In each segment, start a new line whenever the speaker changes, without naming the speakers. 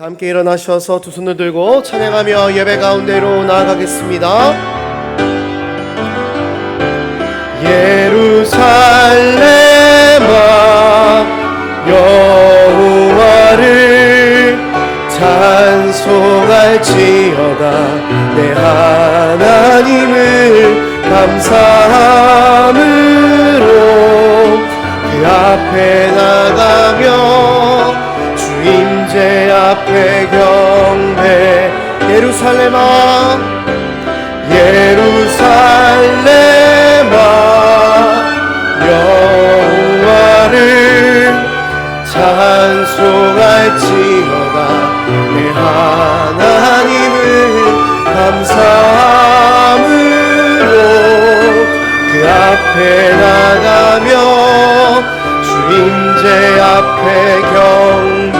함께 일어나셔서 두 손을 들고 찬양하며 예배 가운데로 나아가겠습니다. 예루살렘아 여호와를 찬송할지어다. 내 하나님을 감사함으로 그 앞에 나가며 주임제 앞에 경배. 예루살렘아 예루살렘아 여호와를 찬송할지어다. 내 하나님을 감사함으로 그 앞에 나가며 주임제 앞에 경배.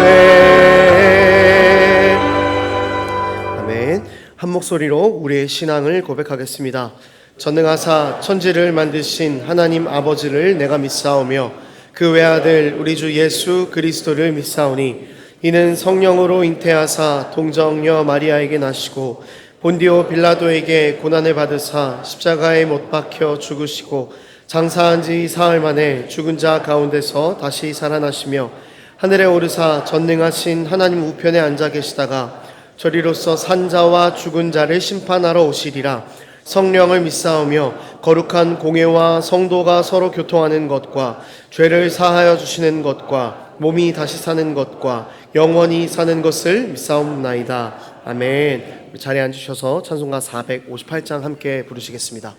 아멘. 한 목소리로 우리의 신앙을 고백하겠습니다. 전능하사 천지를 만드신 하나님 아버지를 내가 믿사오며 그 외아들 우리 주 예수 그리스도를 믿사오니 이는 성령으로 잉태하사 동정녀 마리아에게 나시고 본디오 빌라도에게 고난을 받으사 십자가에 못 박혀 죽으시고 장사한 지 사흘 만에 죽은 자 가운데서 다시 살아나시며 하늘에 오르사 전능하신 하나님 우편에 앉아 계시다가 저리로서 산자와 죽은 자를 심판하러 오시리라. 성령을 믿사오며 거룩한 공회와 성도가 서로 교통하는 것과 죄를 사하여 주시는 것과 몸이 다시 사는 것과 영원히 사는 것을 믿사옵나이다. 아멘. 자리에 앉으셔서 찬송가 458장 함께 부르시겠습니다.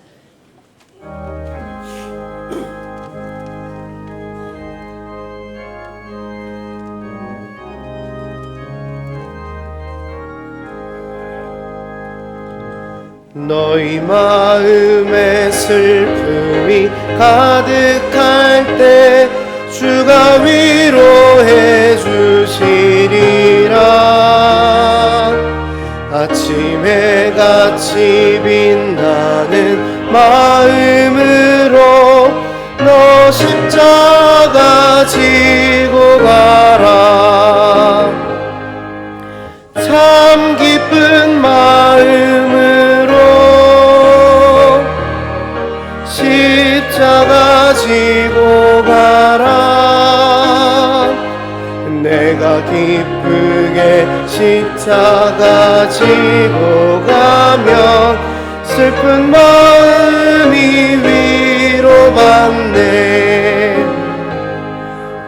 너희 마음에 슬픔이 가득할 때 주가 위로해 주시리라. 아침에 같이 빛나는 마음으로 너 십자가 지고 가라. 참 기쁜 마음으로 십자가 지고 가라. 내가 기쁘게 십자가 지고 가면 슬픈 마음이 위로받네.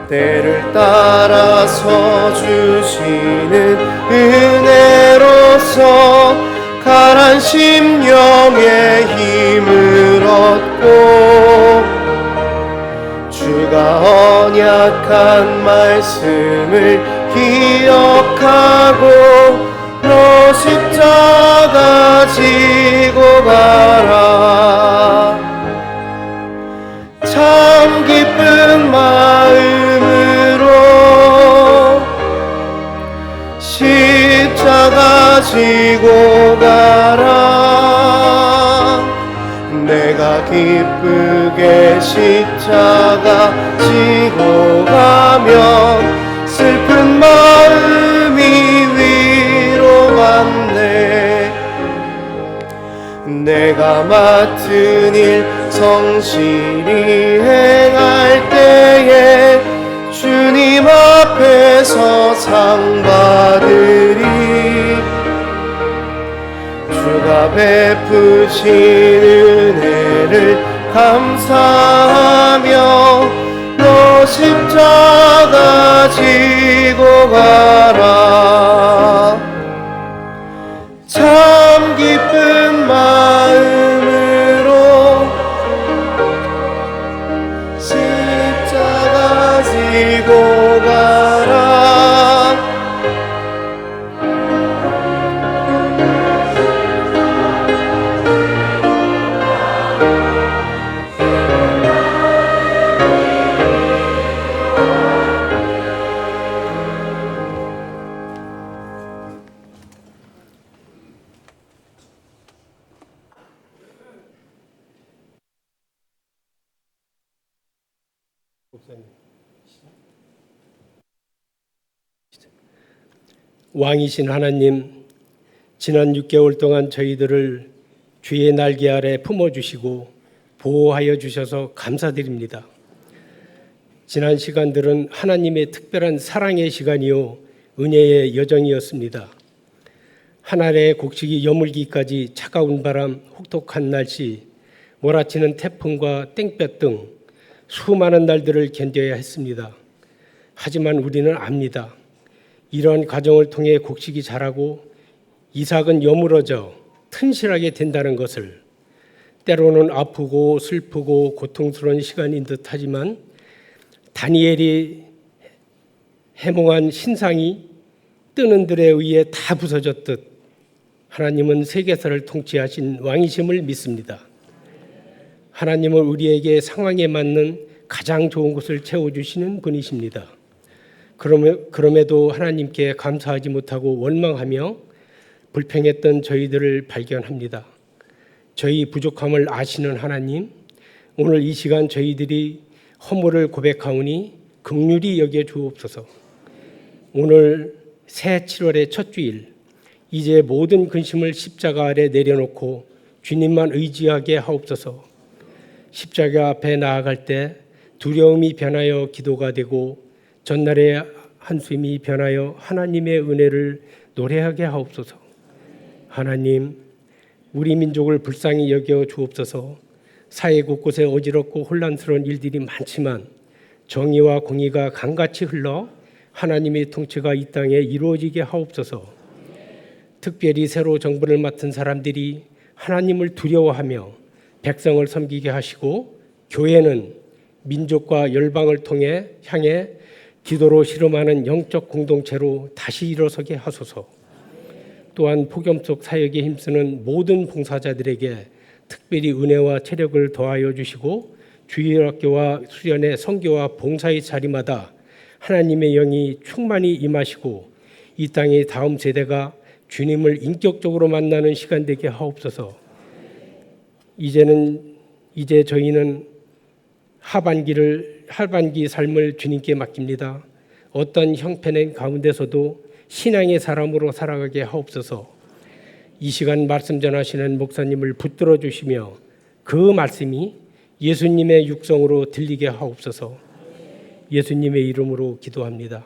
때를 따라서 주시는 은혜로서 가란 심령의 힘을 얻고 주가 언약한 말씀을 기억하고 너 십자가 지고 가라. 참 기쁜 마음으로 십자가 지고 가라. 내가 기쁘게 십자가 지고 가면 슬픈 마음이 위로받네. 내가 맡은 일 성실히 행할 때에 주님 앞에서 상 받으리. 주가 베푸신 은혜를 감사하며 너 십자가 지고 가라. 참 기쁜 마음으로 십자가 지고 가라.
왕이신 하나님, 지난 6개월 동안 저희들을 주의 날개 아래 품어주시고 보호하여 주셔서 감사드립니다. 지난 시간들은 하나님의 특별한 사랑의 시간이요 은혜의 여정이었습니다. 하늘의 곡식이 여물기까지 차가운 바람, 혹독한 날씨, 몰아치는 태풍과 땡볕 등 수많은 날들을 견뎌야 했습니다. 하지만 우리는 압니다. 이런 과정을 통해 곡식이 자라고 이삭은 여물어져 튼실하게 된다는 것을. 때로는 아프고 슬프고 고통스러운 시간인 듯하지만 다니엘이 해몽한 신상이 뜨는 들에 의해 다 부서졌듯 하나님은 세계사를 통치하신 왕이심을 믿습니다. 하나님은 우리에게 상황에 맞는 가장 좋은 것을 채워주시는 분이십니다. 그럼에도 하나님께 감사하지 못하고 원망하며 불평했던 저희들을 발견합니다. 저희 부족함을 아시는 하나님, 오늘 이 시간 저희들이 허물을 고백하오니 긍휼히 여겨 주옵소서. 오늘 새 7월의 첫 주일, 이제 모든 근심을 십자가 아래 내려놓고 주님만 의지하게 하옵소서. 십자가 앞에 나아갈 때 두려움이 변하여 기도가 되고 전날의 한숨이 변하여 하나님의 은혜를 노래하게 하옵소서. 하나님, 우리 민족을 불쌍히 여겨 주옵소서. 사회 곳곳에 어지럽고 혼란스러운 일들이 많지만 정의와 공의가 강같이 흘러 하나님의 통치가 이 땅에 이루어지게 하옵소서. 특별히 새로 정부를 맡은 사람들이 하나님을 두려워하며 백성을 섬기게 하시고 교회는 민족과 열방을 향해 기도로 실험하는 영적 공동체로 다시 일어서게 하소서. 또한 복음 속 사역에 힘쓰는 모든 봉사자들에게 특별히 은혜와 체력을 더하여 주시고 주일학교와 수련회 선교와 봉사의 자리마다 하나님의 영이 충만히 임하시고 이 땅의 다음 세대가 주님을 인격적으로 만나는 시간 되게 하옵소서. 이제 저희는 하반기 삶을 주님께 맡깁니다. 어떤 형편의 가운데서도 신앙의 사람으로 살아가게 하옵소서. 이 시간 말씀 전하시는 목사님을 붙들어 주시며 그 말씀이 예수님의 육성으로 들리게 하옵소서. 예수님의 이름으로 기도합니다.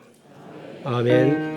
아멘.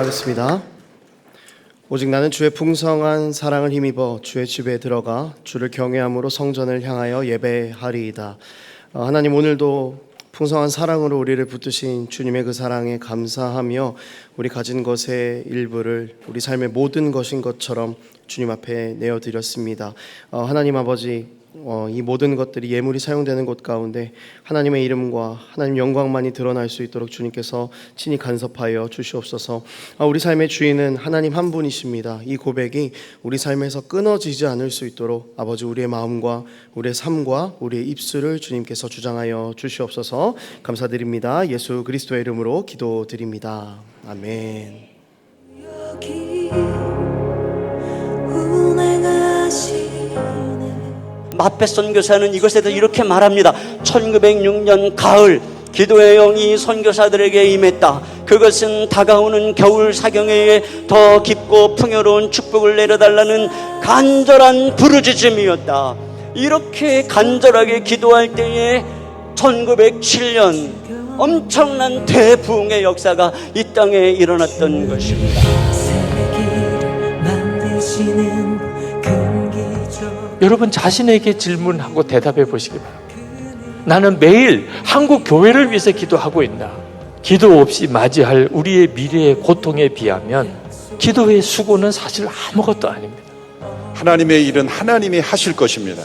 기도하겠습니다. 오직 나는 주의 풍성한 사랑을 힘입어 주의 집에 들어가 주를 경외함으로 성전을 향하여 예배하리이다. 하나님, 오늘도 풍성한 사랑으로 우리를 붙드신 주님의 그 사랑에 감사하며 우리 가진 것의 일부를 우리 삶의 모든 것인 것처럼 주님 앞에 내어드렸습니다. 하나님 아버지, 이 모든 것들이 예물이 사용되는 곳 가운데 하나님의 이름과 하나님 영광만이 드러날 수 있도록 주님께서 친히 간섭하여 주시옵소서. 우리 삶의 주인은 하나님 한 분이십니다. 이 고백이 우리 삶에서 끊어지지 않을 수 있도록 아버지, 우리의 마음과 우리의 삶과 우리의 입술을 주님께서 주장하여 주시옵소서. 감사드립니다. 예수 그리스도의 이름으로 기도드립니다. 아멘.
마페 선교사는 이것에 대해서 이렇게 말합니다. 1906년 가을 기도의 영이 선교사들에게 임했다. 그것은 다가오는 겨울 사경회에 더 깊고 풍요로운 축복을 내려달라는 간절한 부르짖음이었다. 이렇게 간절하게 기도할 때에 1907년 엄청난 대부흥의 역사가 이 땅에 일어났던 것입니다.
여러분 자신에게 질문하고 대답해 보시기 바랍니다. 나는 매일 한국 교회를 위해서 기도하고 있나? 기도 없이 맞이할 우리의 미래의 고통에 비하면 기도의 수고는 사실 아무것도 아닙니다.
하나님의 일은 하나님이 하실 것입니다.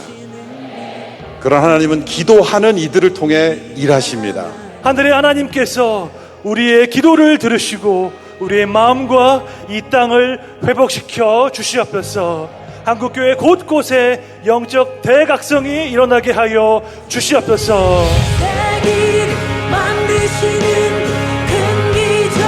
그런 하나님은 기도하는 이들을 통해 일하십니다.
하늘의 하나님께서 우리의 기도를 들으시고 우리의 마음과 이 땅을 회복시켜 주시옵소서. 한국교회 곳곳에 영적 대각성이 일어나게 하여 주시옵소서.
길 만드시는 큰 기적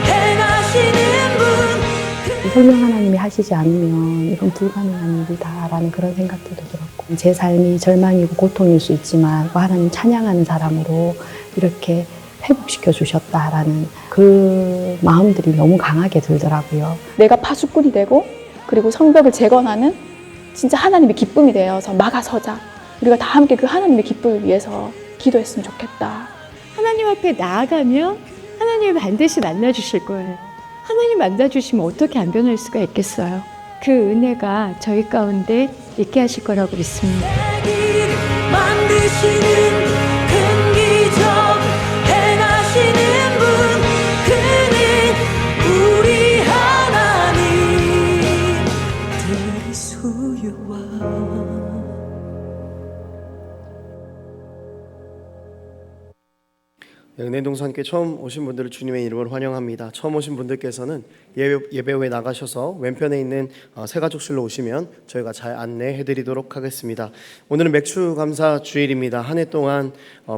행하시는 분,
성령 하나님이 하시지 않으면 이건 불가능한 일이다라는 그런 생각들도 들었고, 제 삶이 절망이고 고통일 수 있지만 하나님 찬양하는 사람으로 이렇게 회복시켜 주셨다라는 그 마음들이 너무 강하게 들더라고요.
내가 파수꾼이 되고 그리고 성벽을 재건하는 진짜 하나님의 기쁨이 되어서 막아서자. 우리가 다 함께 그 하나님의 기쁨을 위해서 기도했으면 좋겠다.
하나님 앞에 나아가면 하나님이 반드시 만나주실 거예요. 하나님 만나주시면 어떻게 안 변할 수가 있겠어요. 그 은혜가 저희 가운데 있게 하실 거라고 믿습니다.
길 만드시는 큰 기적 행하시는 분, 그는 우리 하나님 수요와
은혜동산교회 처음 오신 분들을 주님의 이름으로 환영합니다. 처음 오신 분들께서는 예배 후에 나가셔서 왼편에 있는 새가족실로 오시면 저희가 잘 안내해드리도록 하겠습니다. 오늘은 맥주감사 주일입니다. 한 해 동안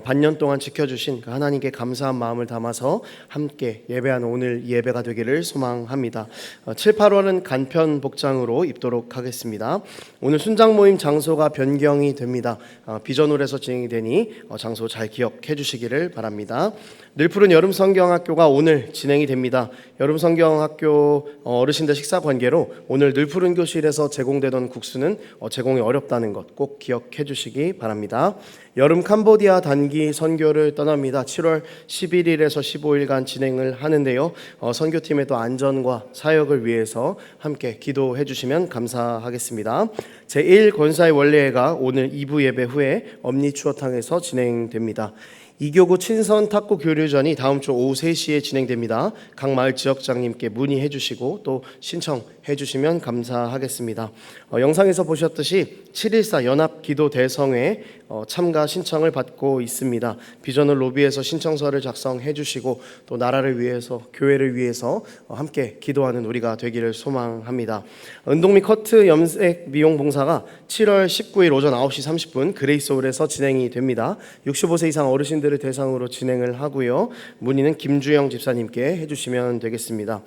반년 동안 지켜주신 그 하나님께 감사한 마음을 담아서 함께 예배하는 오늘 예배가 되기를 소망합니다. 7, 8월은 간편 복장으로 입도록 하겠습니다. 오늘 순장 모임 장소가 변경이 됩니다. 비전홀에서 진행이 되니 장소 잘 기억해 주시기를 바랍니다. 늘푸른 여름성경학교가 오늘 진행이 됩니다. 여름성경학교 어르신들 식사 관계로 오늘 늘푸른 교실에서 제공되던 국수는 제공이 어렵다는 것 꼭 기억해 주시기 바랍니다. 여름 캄보디아 단기 선교를 떠납니다. 7월 11일에서 15일간 진행을 하는데요. 선교팀의 또 안전과 사역을 위해서 함께 기도해 주시면 감사하겠습니다. 제1 권사의 원례회가 오늘 2부 예배 후에 엄니추어탕에서 진행됩니다. 이교구 친선 탁구 교류전이 다음 주 오후 3시에 진행됩니다. 각 마을 지역장님께 문의해 주시고 또 신청해 주시면 감사하겠습니다. 영상에서 보셨듯이 7.14 연합기도 대성회 참가 신청을 받고 있습니다. 비전을 로비에서 신청서를 작성해 주시고 또 나라를 위해서 교회를 위해서 함께 기도하는 우리가 되기를 소망합니다. 운동 및 커트 염색 미용 봉사가 7월 19일 오전 9시 30분 그레이스홀에서 진행이 됩니다. 65세 이상 어르신들을 대상으로 진행을 하고요. 문의는 김주영 집사님께 해주시면 되겠습니다.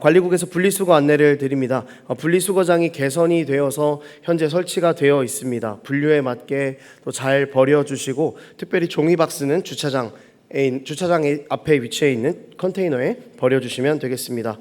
관리국에서 분리수거 안내를 드립니다. 분리수거장이 개선이 되어서 현재 설치가 되어 있습니다. 분류에 맞게 또 잘 버려주시고 특별히 종이박스는 주차장 앞에 위치해 있는 컨테이너에 버려주시면 되겠습니다.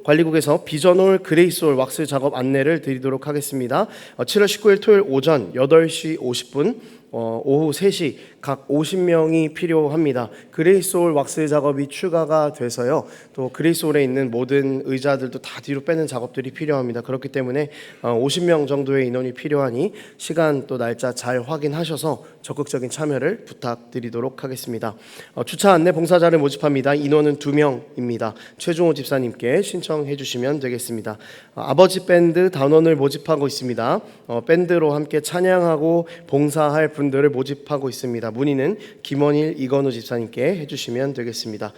관리국에서 비전홀 그레이스홀 왁스 작업 안내를 드리도록 하겠습니다. 7월 19일 토요일 오전 8시 50분 오후 3시 각 50명이 필요합니다. 그레이스홀 왁스 작업이 추가가 돼서요. 또 그레이스홀에 있는 모든 의자들도 다 뒤로 빼는 작업들이 필요합니다. 그렇기 때문에 50명 정도의 인원이 필요하니 시간 또 날짜 잘 확인하셔서 적극적인 참여를 부탁드리도록 하겠습니다. 주차 안내 봉사자를 모집합니다. 인원은 2명입니다. 최종호 집사님께 신청해 주시면 되겠습니다. 아버지 밴드 단원을 모집하고 있습니다. 밴드로 함께 찬양하고 봉사할 분들을 모집하고 있습니다. 문의는 김원일 이건우 집사님께 해주시면 되겠습니다.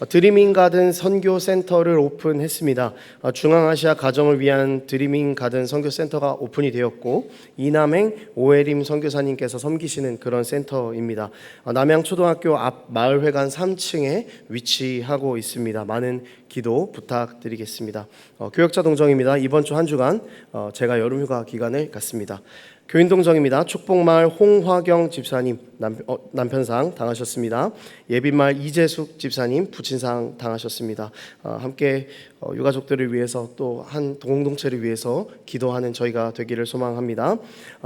드리밍 가든 선교 센터를 오픈했습니다. 중앙아시아 가정을 위한 드리밍 가든 선교 센터가 오픈이 되었고 이남행 오해림 선교사님께서 섬기시는 그런 센터입니다. 남양초등학교 앞 마을회관 3층에 위치하고 있습니다. 많은 기도 부탁드리겠습니다. 교역자 동정입니다. 이번 주 한 주간 제가 여름휴가 기간을 갖습니다. 교인동정입니다. 축복마을 홍화경 집사님 남편상 당하셨습니다. 예빈마을 이재숙 집사님 부친상 당하셨습니다. 함께 유가족들을 위해서 또 한 공동체를 위해서 기도하는 저희가 되기를 소망합니다.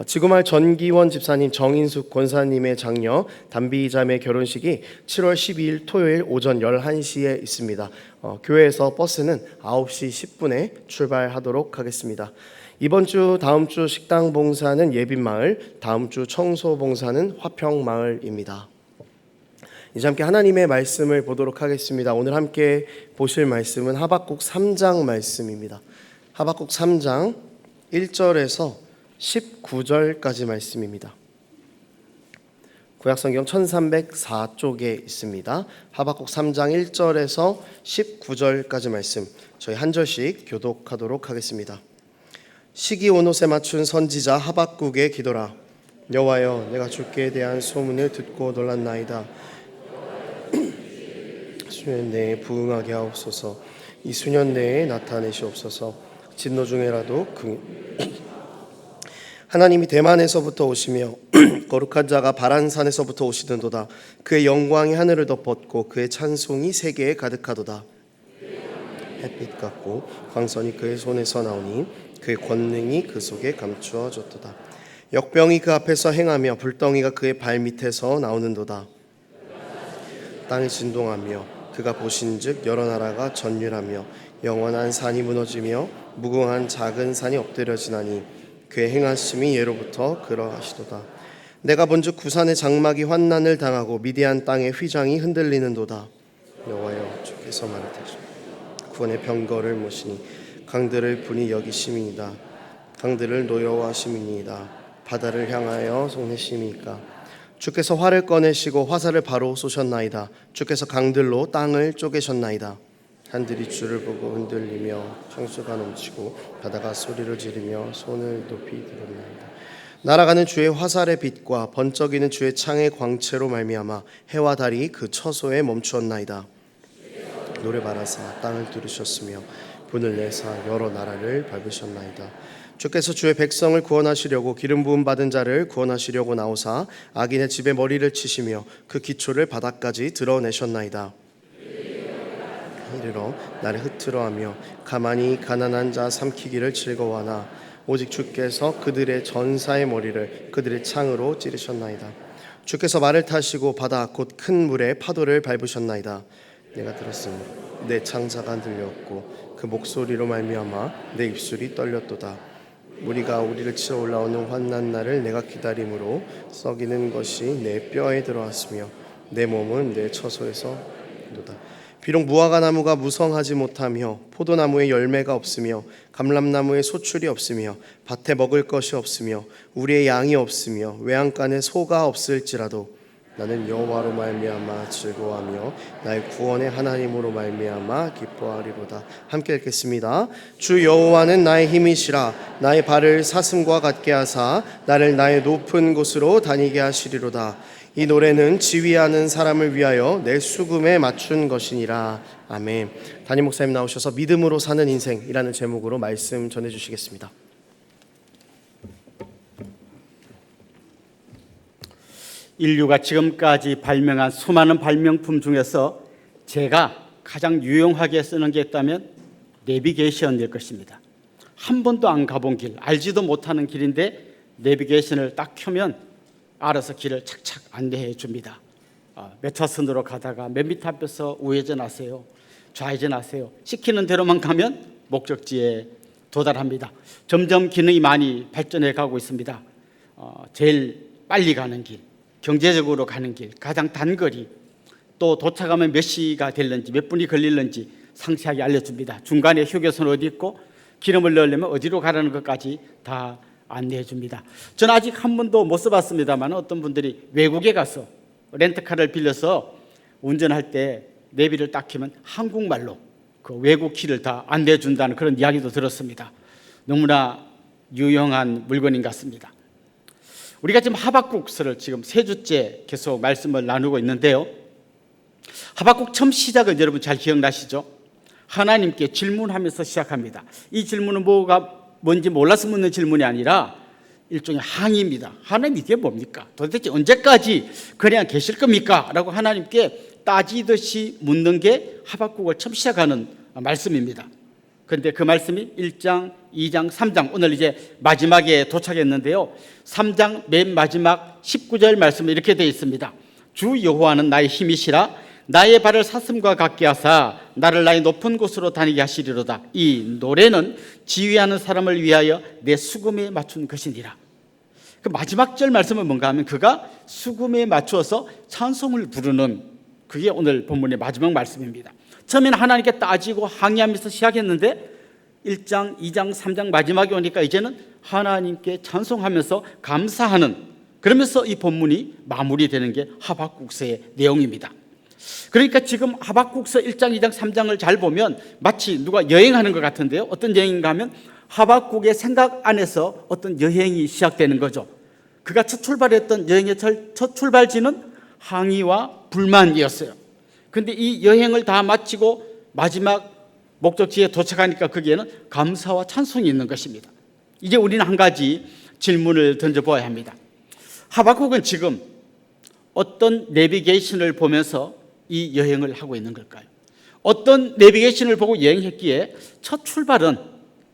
지구마을 전기원 집사님 정인숙 권사님의 장녀 담비자매 결혼식이 7월 12일 토요일 오전 11시에 있습니다. 교회에서 버스는 9시 10분에 출발하도록 하겠습니다. 이번 주 다음 주 식당 봉사는 예빈마을, 다음 주 청소 봉사는 화평마을입니다. 이제 함께 하나님의 말씀을 보도록 하겠습니다. 오늘 함께 보실 말씀은 하박국 3장 말씀입니다. 하박국 3장 1절에서 19절까지 말씀입니다. 구약성경 1304쪽에 있습니다. 하박국 3장 1절에서 19절까지 말씀 저희 한 절씩 교독하도록 하겠습니다. 시기 온 옷에 맞춘 선지자 하박국의 기도라. 여호와여, 내가 주께 대한 소문을 듣고 놀랐나이다. 수년 내에 부응하게 하옵소서. 이 수년 내에 나타내시옵소서. 진노 중에라도 하나님이 대만에서부터 오시며 거룩한 자가 바란산에서부터 오시는도다. 그의 영광이 하늘을 덮었고 그의 찬송이 세계에 가득하도다. 햇빛 같고 광선이 그의 손에서 나오니 그의 권능이 그 속에 감추어졌도다. 역병이 그 앞에서 행하며 불덩이가 그의 발 밑에서 나오는도다. 땅이 진동하며 그가 보신즉 여러 나라가 전율하며 영원한 산이 무너지며 무궁한 작은 산이 엎드려지나니 그의 행하심이 예로부터 그러하시도다. 내가 본즉 구산의 장막이 환난을 당하고 미디안 땅의 휘장이 흔들리는도다. 여호와여, 주께서 말하시되 구원의 병거를 모시니 강들을 분이 여기심이니이다. 강들을 노여워하심이니이다. 바다를 향하여 속내심이니까 주께서 활을 꺼내시고 화살을 바로 쏘셨나이다. 주께서 강들로 땅을 쪼개셨나이다. 하늘이 주를 보고 흔들리며 창수가 넘치고 바다가 소리를 지르며 손을 높이 들었나이다. 날아가는 주의 화살의 빛과 번쩍이는 주의 창의 광채로 말미암아 해와 달이 그 처소에 멈추었나이다. 노래 바라사 땅을 뚫으셨으며 분을 내사 여러 나라를 밟으셨나이다. 주께서 주의 백성을 구원하시려고 기름 부음 받은 자를 구원하시려고 나오사 악인의 집에 머리를 치시며 그 기초를 바닥까지 드러내셨나이다. 이르러 나를 흩트러하며 가만히 가난한 자 삼키기를 즐거워하나 오직 주께서 그들의 전사의 머리를 그들의 창으로 찌르셨나이다. 주께서 말을 타시고 바다 곧 큰 물에 파도를 밟으셨나이다. 내가 들었으니 내 창자가 들렸고 그 목소리로 말미암아 내 입술이 떨렸도다. 우리가 우리를 치러 올라오는 환난 날을 내가 기다림으로 썩이는 것이 내 뼈에 들어왔으며 내 몸은 내 처소에서 도다. 비록 무화과 나무가 무성하지 못하며 포도나무에 열매가 없으며 감람나무에 소출이 없으며 밭에 먹을 것이 없으며 우리의 양이 없으며 외양간에 소가 없을지라도 나는 여호와로 말미암아 즐거워하며 나의 구원의 하나님으로 말미암아 기뻐하리로다. 함께 읽겠습니다. 주 여호와는 나의 힘이시라. 나의 발을 사슴과 같게 하사 나를 나의 높은 곳으로 다니게 하시리로다. 이 노래는 지휘하는 사람을 위하여 내 수금에 맞춘 것이니라. 아멘. 담임 목사님 나오셔서 믿음으로 사는 인생이라는 제목으로 말씀 전해주시겠습니다.
인류가 지금까지 발명한 수많은 발명품 중에서 제가 가장 유용하게 쓰는 게 있다면 내비게이션일 것입니다. 한 번도 안 가본 길, 알지도 못하는 길인데 내비게이션을 딱 켜면 알아서 길을 착착 안내해 줍니다. 몇 차선으로 가다가 몇 미터 앞에서 우회전하세요, 좌회전하세요. 시키는 대로만 가면 목적지에 도달합니다. 점점 기능이 많이 발전해 가고 있습니다. 제일 빨리 가는 길, 경제적으로 가는 길, 가장 단거리, 또 도착하면 몇 시가 될는지, 몇 분이 걸릴는지 상세하게 알려줍니다. 중간에 휴게소는 어디 있고 기름을 넣으려면 어디로 가라는 것까지 다 안내해 줍니다. 저는 아직 한 번도 못 써봤습니다만 어떤 분들이 외국에 가서 렌트카를 빌려서 운전할 때 내비를 딱 켜면 한국말로 그 외국 키를 다 안내해 준다는 그런 이야기도 들었습니다. 너무나 유용한 물건인 것 같습니다. 우리가 지금 하박국서를 지금 3주째 계속 말씀을 나누고 있는데요. 하박국 처음 시작은 여러분 잘 기억나시죠? 하나님께 질문하면서 시작합니다. 이 질문은 뭔지 몰라서 묻는 질문이 아니라 일종의 항의입니다. 하나님 이게 뭡니까? 도대체 언제까지 그냥 계실 겁니까? 라고 하나님께 따지듯이 묻는 게 하박국을 처음 시작하는 말씀입니다. 그런데 그 말씀이 1장, 2장, 3장 오늘 이제 마지막에 도착했는데요. 3장 맨 마지막 19절 말씀에 이렇게 되어 있습니다. 주 여호와는 나의 힘이시라 나의 발을 사슴과 같게 하사 나를 나의 높은 곳으로 다니게 하시리로다. 이 노래는 지휘하는 사람을 위하여 내 수금에 맞춘 것이니라. 그 마지막 절 말씀은 뭔가 하면 그가 수금에 맞추어서 찬송을 부르는, 그게 오늘 본문의 마지막 말씀입니다. 처음에는 하나님께 따지고 항의하면서 시작했는데 1장, 2장, 3장 마지막에 오니까 이제는 하나님께 찬송하면서 감사하는, 그러면서 이 본문이 마무리되는 게 하박국서의 내용입니다. 그러니까 지금 하박국서 1장, 2장, 3장을 잘 보면 마치 누가 여행하는 것 같은데요. 어떤 여행인가 하면 하박국의 생각 안에서 어떤 여행이 시작되는 거죠. 그가 첫 출발했던 여행의 첫 출발지는 항의와 불만이었어요. 그런데 이 여행을 다 마치고 마지막 목적지에 도착하니까 거기에는 감사와 찬송이 있는 것입니다. 이제 우리는 한 가지 질문을 던져보아야 합니다. 하박국은 지금 어떤 내비게이션을 보면서 이 여행을 하고 있는 걸까요? 어떤 내비게이션을 보고 여행했기에 첫 출발은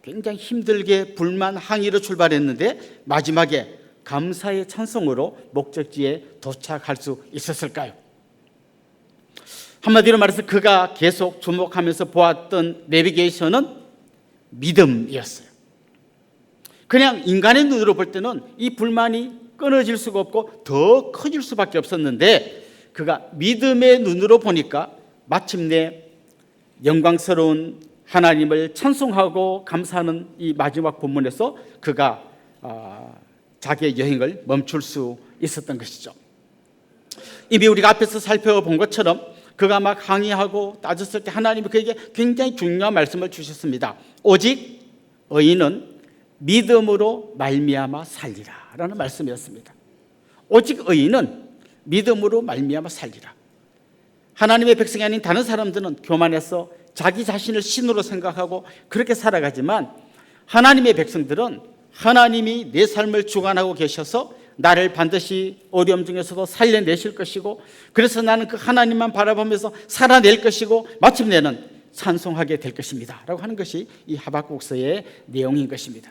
굉장히 힘들게 불만, 항의로 출발했는데 마지막에 감사의 찬송으로 목적지에 도착할 수 있었을까요? 한마디로 말해서 그가 계속 주목하면서 보았던 내비게이션은 믿음이었어요. 그냥 인간의 눈으로 볼 때는 이 불만이 끊어질 수가 없고 더 커질 수밖에 없었는데 그가 믿음의 눈으로 보니까 마침내 영광스러운 하나님을 찬송하고 감사하는 이 마지막 본문에서 그가 자기의 여행을 멈출 수 있었던 것이죠. 이미 우리가 앞에서 살펴본 것처럼 그가 막 항의하고 따졌을 때 하나님이 그에게 굉장히 중요한 말씀을 주셨습니다. 오직 의인은 믿음으로 말미암아 살리라 라는 말씀이었습니다. 오직 의인은 믿음으로 말미암아 살리라. 하나님의 백성이 아닌 다른 사람들은 교만해서 자기 자신을 신으로 생각하고 그렇게 살아가지만 하나님의 백성들은 하나님이 내 삶을 주관하고 계셔서 나를 반드시 어려움 중에서도 살려내실 것이고 그래서 나는 그 하나님만 바라보면서 살아낼 것이고 마침내는 찬송하게 될 것입니다 라고 하는 것이 이 하박국서의 내용인 것입니다.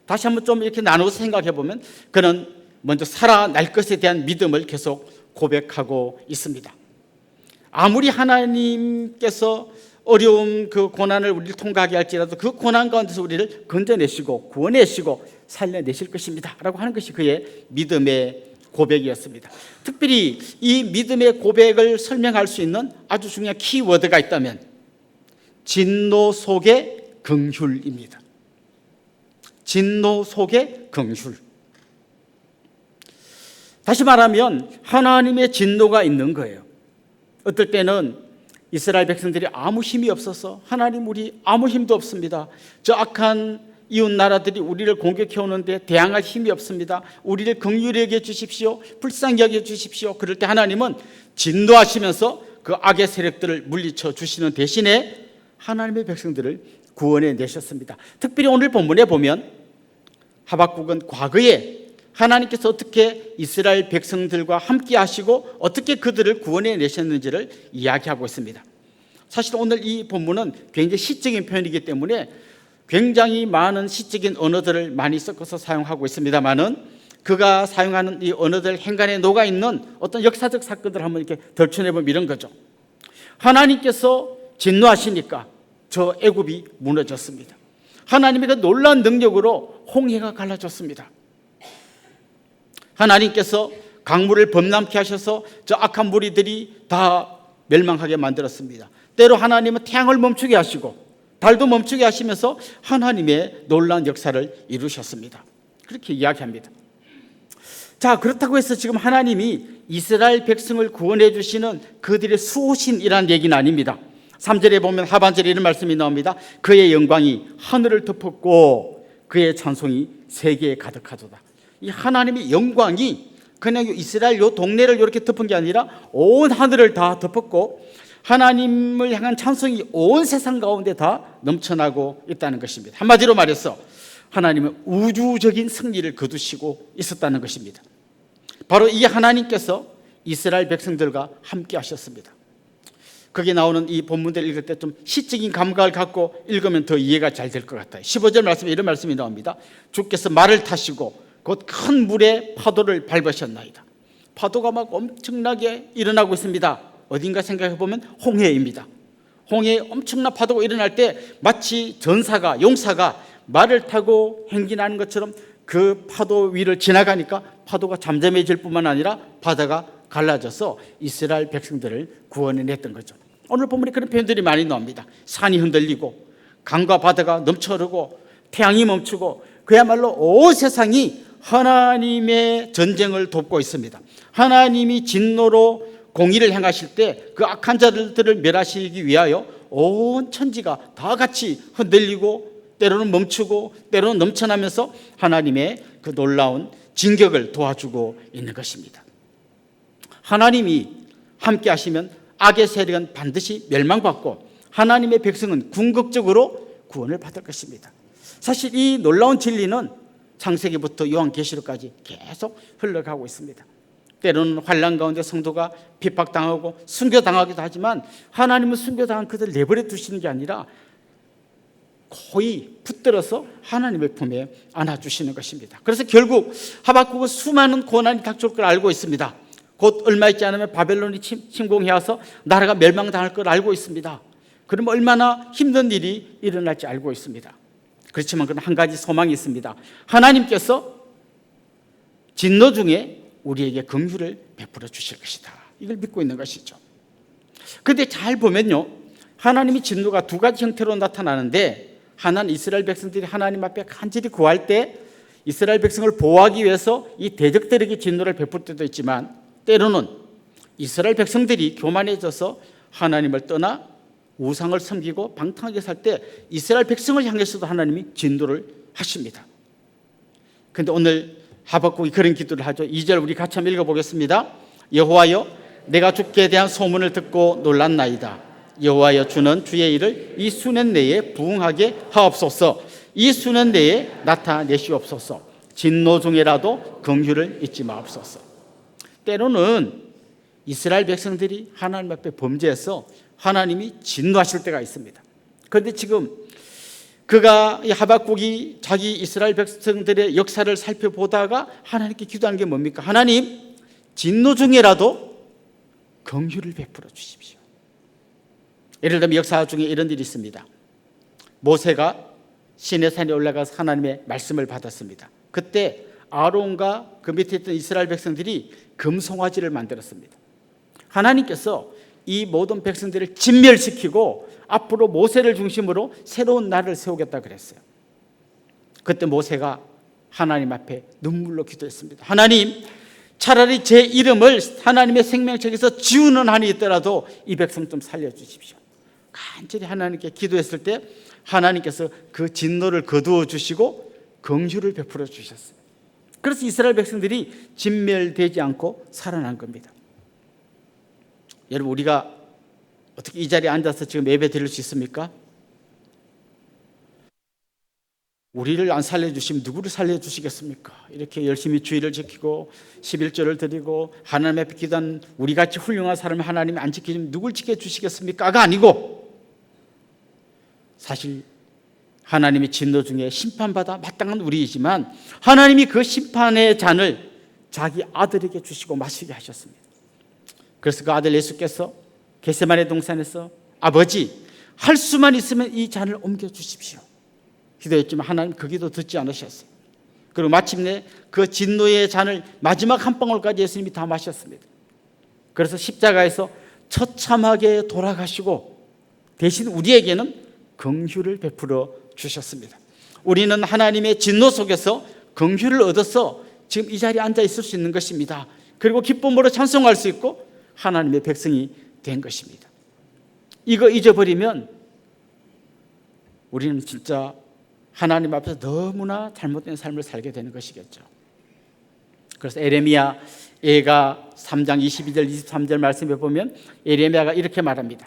다시 한번 좀 이렇게 나누어서 생각해 보면 그는 먼저 살아날 것에 대한 믿음을 계속 고백하고 있습니다. 아무리 하나님께서 어려움, 그 고난을 우리를 통과하게 할지라도 그 고난 가운데서 우리를 건져내시고 구원내시고 살려내실 것입니다 라고 하는 것이 그의 믿음의 고백이었습니다. 특별히 이 믿음의 고백을 설명할 수 있는 아주 중요한 키워드가 있다면 진노 속의 긍휼입니다. 진노 속의 긍휼. 다시 말하면 하나님의 진노가 있는 거예요. 어떨 때는 이스라엘 백성들이 아무 힘이 없어서 하나님 우리 아무 힘도 없습니다. 저 악한 이웃 나라들이 우리를 공격해 오는데 대항할 힘이 없습니다. 우리를 긍휼히 여겨 주십시오. 불쌍히 여겨 주십시오. 그럴 때 하나님은 진노하시면서 그 악의 세력들을 물리쳐 주시는 대신에 하나님의 백성들을 구원해 내셨습니다. 특별히 오늘 본문에 보면 하박국은 과거에 하나님께서 어떻게 이스라엘 백성들과 함께 하시고 어떻게 그들을 구원해 내셨는지를 이야기하고 있습니다. 사실 오늘 이 본문은 굉장히 시적인 표현이기 때문에 굉장히 많은 시적인 언어들을 많이 섞어서 사용하고 있습니다만은 그가 사용하는 이 언어들 행간에 녹아있는 어떤 역사적 사건들을 한번 이렇게 덜쳐내보면 이런 거죠. 하나님께서 진노하시니까 저 애굽이 무너졌습니다. 하나님의 그 놀라운 능력으로 홍해가 갈라졌습니다. 하나님께서 강물을 범람케 하셔서 저 악한 무리들이 다 멸망하게 만들었습니다. 때로 하나님은 태양을 멈추게 하시고 달도 멈추게 하시면서 하나님의 놀라운 역사를 이루셨습니다. 그렇게 이야기합니다. 자, 그렇다고 해서 지금 하나님이 이스라엘 백성을 구원해 주시는 그들의 수호신이라는 얘기는 아닙니다. 3절에 보면 하반절에 이런 말씀이 나옵니다. 그의 영광이 하늘을 덮었고 그의 찬송이 세계에 가득하도다. 이 하나님의 영광이 그냥 이스라엘 요 동네를 이렇게 덮은 게 아니라 온 하늘을 다 덮었고 하나님을 향한 찬송이 온 세상 가운데 다 넘쳐나고 있다는 것입니다. 한마디로 말해서 하나님은 우주적인 승리를 거두시고 있었다는 것입니다. 바로 이 하나님께서 이스라엘 백성들과 함께 하셨습니다. 거기에 나오는 이 본문들을 읽을 때 좀 시적인 감각을 갖고 읽으면 더 이해가 잘 될 것 같아요. 15절 말씀에 이런 말씀이 나옵니다. 주께서 말을 타시고 곧 큰 물의 파도를 밟으셨나이다. 파도가 막 엄청나게 일어나고 있습니다. 어딘가 생각해 보면 홍해입니다. 홍해에 엄청난 파도가 일어날 때 마치 전사가 용사가 말을 타고 행진하는 것처럼 그 파도 위를 지나가니까 파도가 잠잠해질 뿐만 아니라 바다가 갈라져서 이스라엘 백성들을 구원해냈던 거죠. 오늘 본문에 그런 표현들이 많이 나옵니다. 산이 흔들리고 강과 바다가 넘쳐흐르고 태양이 멈추고 그야말로 온 세상이 하나님의 전쟁을 돕고 있습니다. 하나님이 진노로 공의를 행하실 때 그 악한 자들을 멸하시기 위하여 온 천지가 다 같이 흔들리고 때로는 멈추고 때로는 넘쳐나면서 하나님의 그 놀라운 진격을 도와주고 있는 것입니다. 하나님이 함께 하시면 악의 세력은 반드시 멸망받고 하나님의 백성은 궁극적으로 구원을 받을 것입니다. 사실 이 놀라운 진리는 창세기부터 요한계시록까지 계속 흘러가고 있습니다. 때로는 환난 가운데 성도가 핍박당하고 순교당하기도 하지만 하나님은 순교당한 그들을 내버려 두시는 게 아니라 거의 붙들어서 하나님의 품에 안아주시는 것입니다. 그래서 결국 하박국은 수많은 고난이 닥쳐올 걸 알고 있습니다. 곧 얼마 있지 않으면 바벨론이 침공해 와서 나라가 멸망당할 걸 알고 있습니다. 그러면 얼마나 힘든 일이 일어날지 알고 있습니다. 그렇지만 그런 한 가지 소망이 있습니다. 하나님께서 진노 중에 우리에게 긍휼을 베풀어 주실 것이다. 이걸 믿고 있는 것이죠. 그런데 잘 보면요, 하나님의 진노가 두 가지 형태로 나타나는데 하나는 이스라엘 백성들이 하나님 앞에 간절히 구할 때 이스라엘 백성을 보호하기 위해서 이 대적들에게 진노를 베풀 때도 있지만 때로는 이스라엘 백성들이 교만해져서 하나님을 떠나 우상을 섬기고 방탕하게 살 때 이스라엘 백성을 향해서도 하나님이 진노를 하십니다. 그런데 오늘 하박국이 그런 기도를 하죠. 2절 우리 같이 한번 읽어보겠습니다. 여호와여, 내가 주께 대한 소문을 듣고 놀랐나이다. 여호와여, 주는 주의 일을 이 수년 내에 부응하게 하옵소서. 이 수년 내에 나타내시옵소서. 진노 중에라도 긍휼을 잊지 마옵소서. 때로는 이스라엘 백성들이 하나님 앞에 범죄해서 하나님이 진노하실 때가 있습니다. 그런데 지금 그가 이 하박국이 자기 이스라엘 백성들의 역사를 살펴보다가 하나님께 기도하는 게 뭡니까? 하나님, 진노 중에라도 긍휼을 베풀어 주십시오. 예를 들면 역사 중에 이런 일이 있습니다. 모세가 시내산에 올라가서 하나님의 말씀을 받았습니다. 그때 아론과 그 밑에 있던 이스라엘 백성들이 금송아지를 만들었습니다. 하나님께서 이 모든 백성들을 진멸시키고 앞으로 모세를 중심으로 새로운 나라를 세우겠다 그랬어요. 그때 모세가 하나님 앞에 눈물로 기도했습니다. 하나님, 차라리 제 이름을 하나님의 생명책에서 지우는 한이 있더라도 이 백성 좀 살려주십시오. 간절히 하나님께 기도했을 때 하나님께서 그 진노를 거두어 주시고 긍휼을 베풀어 주셨어요. 그래서 이스라엘 백성들이 진멸되지 않고 살아난 겁니다. 여러분, 우리가 어떻게 이 자리에 앉아서 지금 예배 드릴 수 있습니까? 우리를 안 살려주시면 누구를 살려주시겠습니까? 이렇게 열심히 주의를 지키고 11조를 드리고 하나님 앞에 기도한 우리같이 훌륭한 사람을 하나님이 안 지키시면 누굴 지켜주시겠습니까?가 아니고 사실 하나님의 진노 중에 심판받아 마땅한 우리이지만 하나님이 그 심판의 잔을 자기 아들에게 주시고 마시게 하셨습니다. 그래서 그 아들 예수께서 겟세마네 동산에서 아버지 할 수만 있으면 이 잔을 옮겨 주십시오 기도했지만 하나님 그 기도 듣지 않으셨어요. 그리고 마침내 그 진노의 잔을 마지막 한 방울까지 예수님이 다 마셨습니다. 그래서 십자가에서 처참하게 돌아가시고 대신 우리에게는 긍휼을 베풀어 주셨습니다. 우리는 하나님의 진노 속에서 긍휼을 얻어서 지금 이 자리에 앉아 있을 수 있는 것입니다. 그리고 기쁨으로 찬송할 수 있고 하나님의 백성이 된 것입니다. 이거 잊어버리면 우리는 진짜 하나님 앞에서 너무나 잘못된 삶을 살게 되는 것이겠죠. 그래서 에레미야 예가 3장 22절 23절 말씀에 보면 에레미야가 이렇게 말합니다.